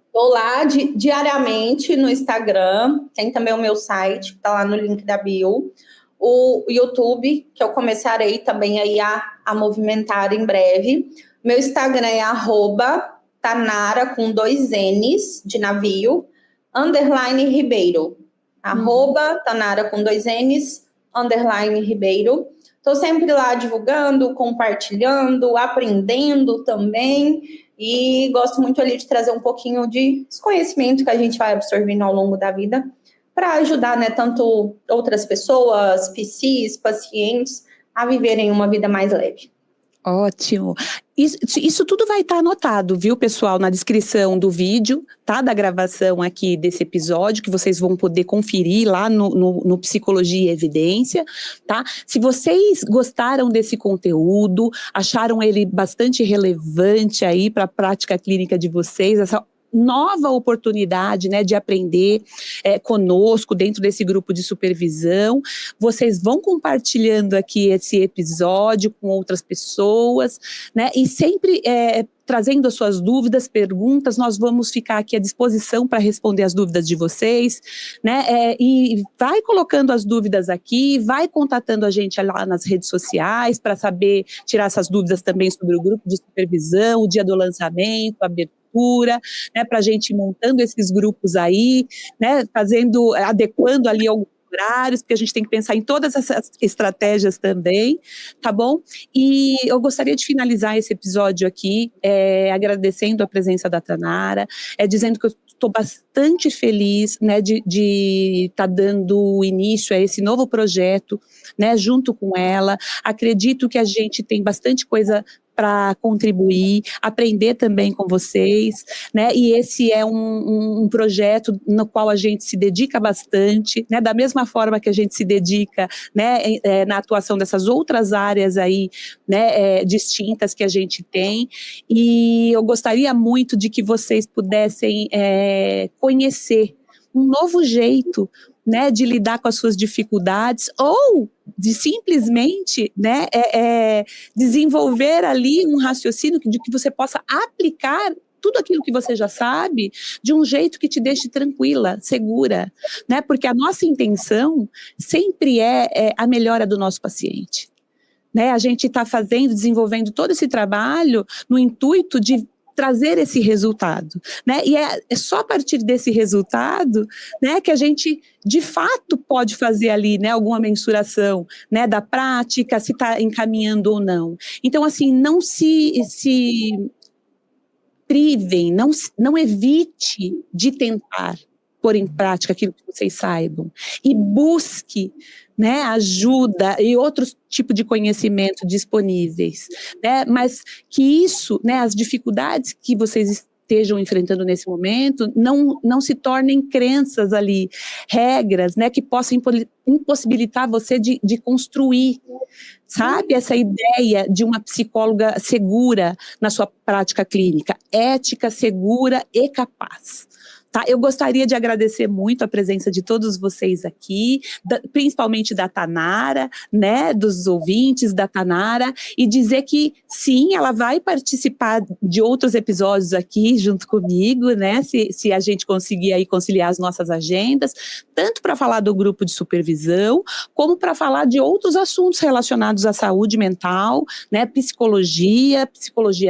Estou lá diariamente no Instagram, tem também o meu site, que está lá no link da bio. O YouTube, que eu começarei também aí a movimentar em breve. Meu Instagram é @Tanara, com 2 N's, de navio, _Ribeiro. @Tanara, com 2 N's, _Ribeiro. Estou sempre lá divulgando, compartilhando, aprendendo também. E gosto muito ali de trazer um pouquinho de conhecimento que a gente vai absorvendo ao longo da vida para ajudar, né, tanto outras pessoas, psis, pacientes, a viverem uma vida mais leve. Ótimo. Isso tudo vai estar anotado, viu, pessoal, na descrição do vídeo, tá? Da gravação aqui desse episódio, que vocês vão poder conferir lá no Psicologia e Evidência, tá? Se vocês gostaram desse conteúdo, acharam ele bastante relevante aí para a prática clínica de vocês, essa nova oportunidade, né, de aprender conosco dentro desse grupo de supervisão, vocês vão compartilhando aqui esse episódio com outras pessoas, né, e sempre trazendo as suas dúvidas, perguntas, nós vamos ficar aqui à disposição para responder as dúvidas de vocês, né, e vai colocando as dúvidas aqui, vai contatando a gente lá nas redes sociais para saber, tirar essas dúvidas também sobre o grupo de supervisão, o dia do lançamento, a abertura, né, para a gente ir montando esses grupos aí, né, adequando ali alguns horários, porque a gente tem que pensar em todas essas estratégias também, tá bom? E eu gostaria de finalizar esse episódio aqui, agradecendo a presença da Tanara, dizendo que eu estou bastante feliz, né, de estar dando início a esse novo projeto, né, junto com ela. Acredito que a gente tem bastante coisa para contribuir, aprender também com vocês, né, e esse é um projeto no qual a gente se dedica bastante, né, da mesma forma que a gente se dedica, né, na atuação dessas outras áreas aí, né, distintas que a gente tem, e eu gostaria muito de que vocês pudessem conhecer um novo jeito, né, de lidar com as suas dificuldades, ou de simplesmente, né, desenvolver ali um raciocínio de que você possa aplicar tudo aquilo que você já sabe de um jeito que te deixe tranquila, segura, né, porque a nossa intenção sempre é a melhora do nosso paciente, né, a gente está desenvolvendo todo esse trabalho no intuito de trazer esse resultado, né? E é só a partir desse resultado, né, que a gente de fato pode fazer ali, né, alguma mensuração, né, da prática, se está encaminhando ou não. Então, assim, não se privem, não evite de tentar, pôr em prática aquilo que vocês saibam. E busque, né, ajuda e outros tipos de conhecimento disponíveis, né, mas que isso, né, as dificuldades que vocês estejam enfrentando nesse momento, não se tornem crenças ali, regras, né, que possam impossibilitar você de construir, sabe, essa ideia de uma psicóloga segura na sua prática clínica, ética, segura e capaz. Tá? Eu gostaria de agradecer muito a presença de todos vocês aqui, principalmente da Tanara, né, dos ouvintes da Tanara, e dizer que sim, ela vai participar de outros episódios aqui junto comigo, né, se a gente conseguir aí conciliar as nossas agendas, tanto para falar do grupo de supervisão, como para falar de outros assuntos relacionados à saúde mental, né, psicologia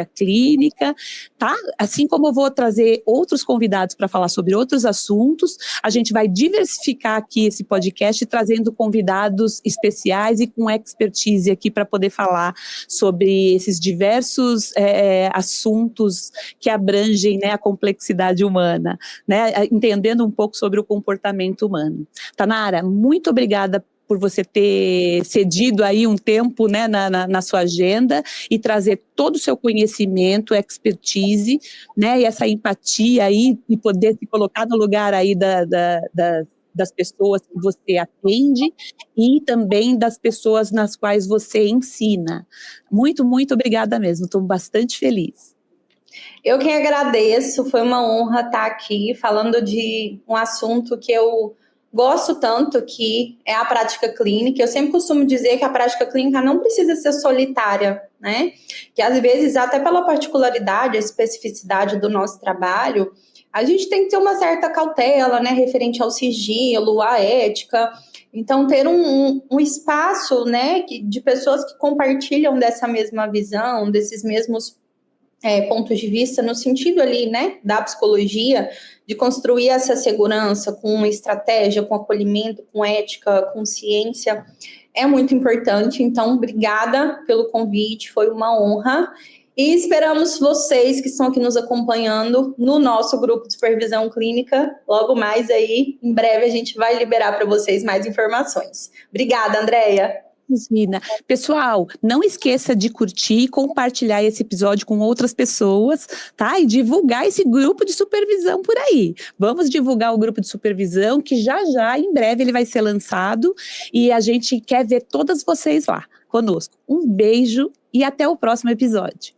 clínica, tá? Assim como eu vou trazer outros convidados para falar sobre outros assuntos, a gente vai diversificar aqui esse podcast, trazendo convidados especiais e com expertise aqui para poder falar sobre esses diversos assuntos que abrangem, né, a complexidade humana, né, entendendo um pouco sobre o comportamento humano. Tanara, muito obrigada por você ter cedido aí um tempo, né, na sua agenda e trazer todo o seu conhecimento, expertise, né, e essa empatia aí, e poder se colocar no lugar aí das pessoas que você atende e também das pessoas nas quais você ensina. Muito, muito obrigada mesmo, estou bastante feliz. Eu que agradeço, foi uma honra estar aqui falando de um assunto que eu gosto tanto, que é a prática clínica. Eu sempre costumo dizer que a prática clínica não precisa ser solitária, né? Que às vezes, até pela particularidade, a especificidade do nosso trabalho, a gente tem que ter uma certa cautela, né, referente ao sigilo, à ética. Então, ter um espaço, né, de pessoas que compartilham dessa mesma visão, desses mesmos pontos de vista, no sentido ali, né, da psicologia, de construir essa segurança com estratégia, com acolhimento, com ética, com ciência, é muito importante. Então, obrigada pelo convite, foi uma honra. E esperamos vocês que estão aqui nos acompanhando no nosso grupo de supervisão clínica. Logo mais aí, em breve, a gente vai liberar para vocês mais informações. Obrigada, Andréia. Imagina. Pessoal, não esqueça de curtir e compartilhar esse episódio com outras pessoas, tá? E divulgar esse grupo de supervisão por aí. Vamos divulgar o grupo de supervisão, que já, em breve, ele vai ser lançado e a gente quer ver todas vocês lá conosco. Um beijo e até o próximo episódio.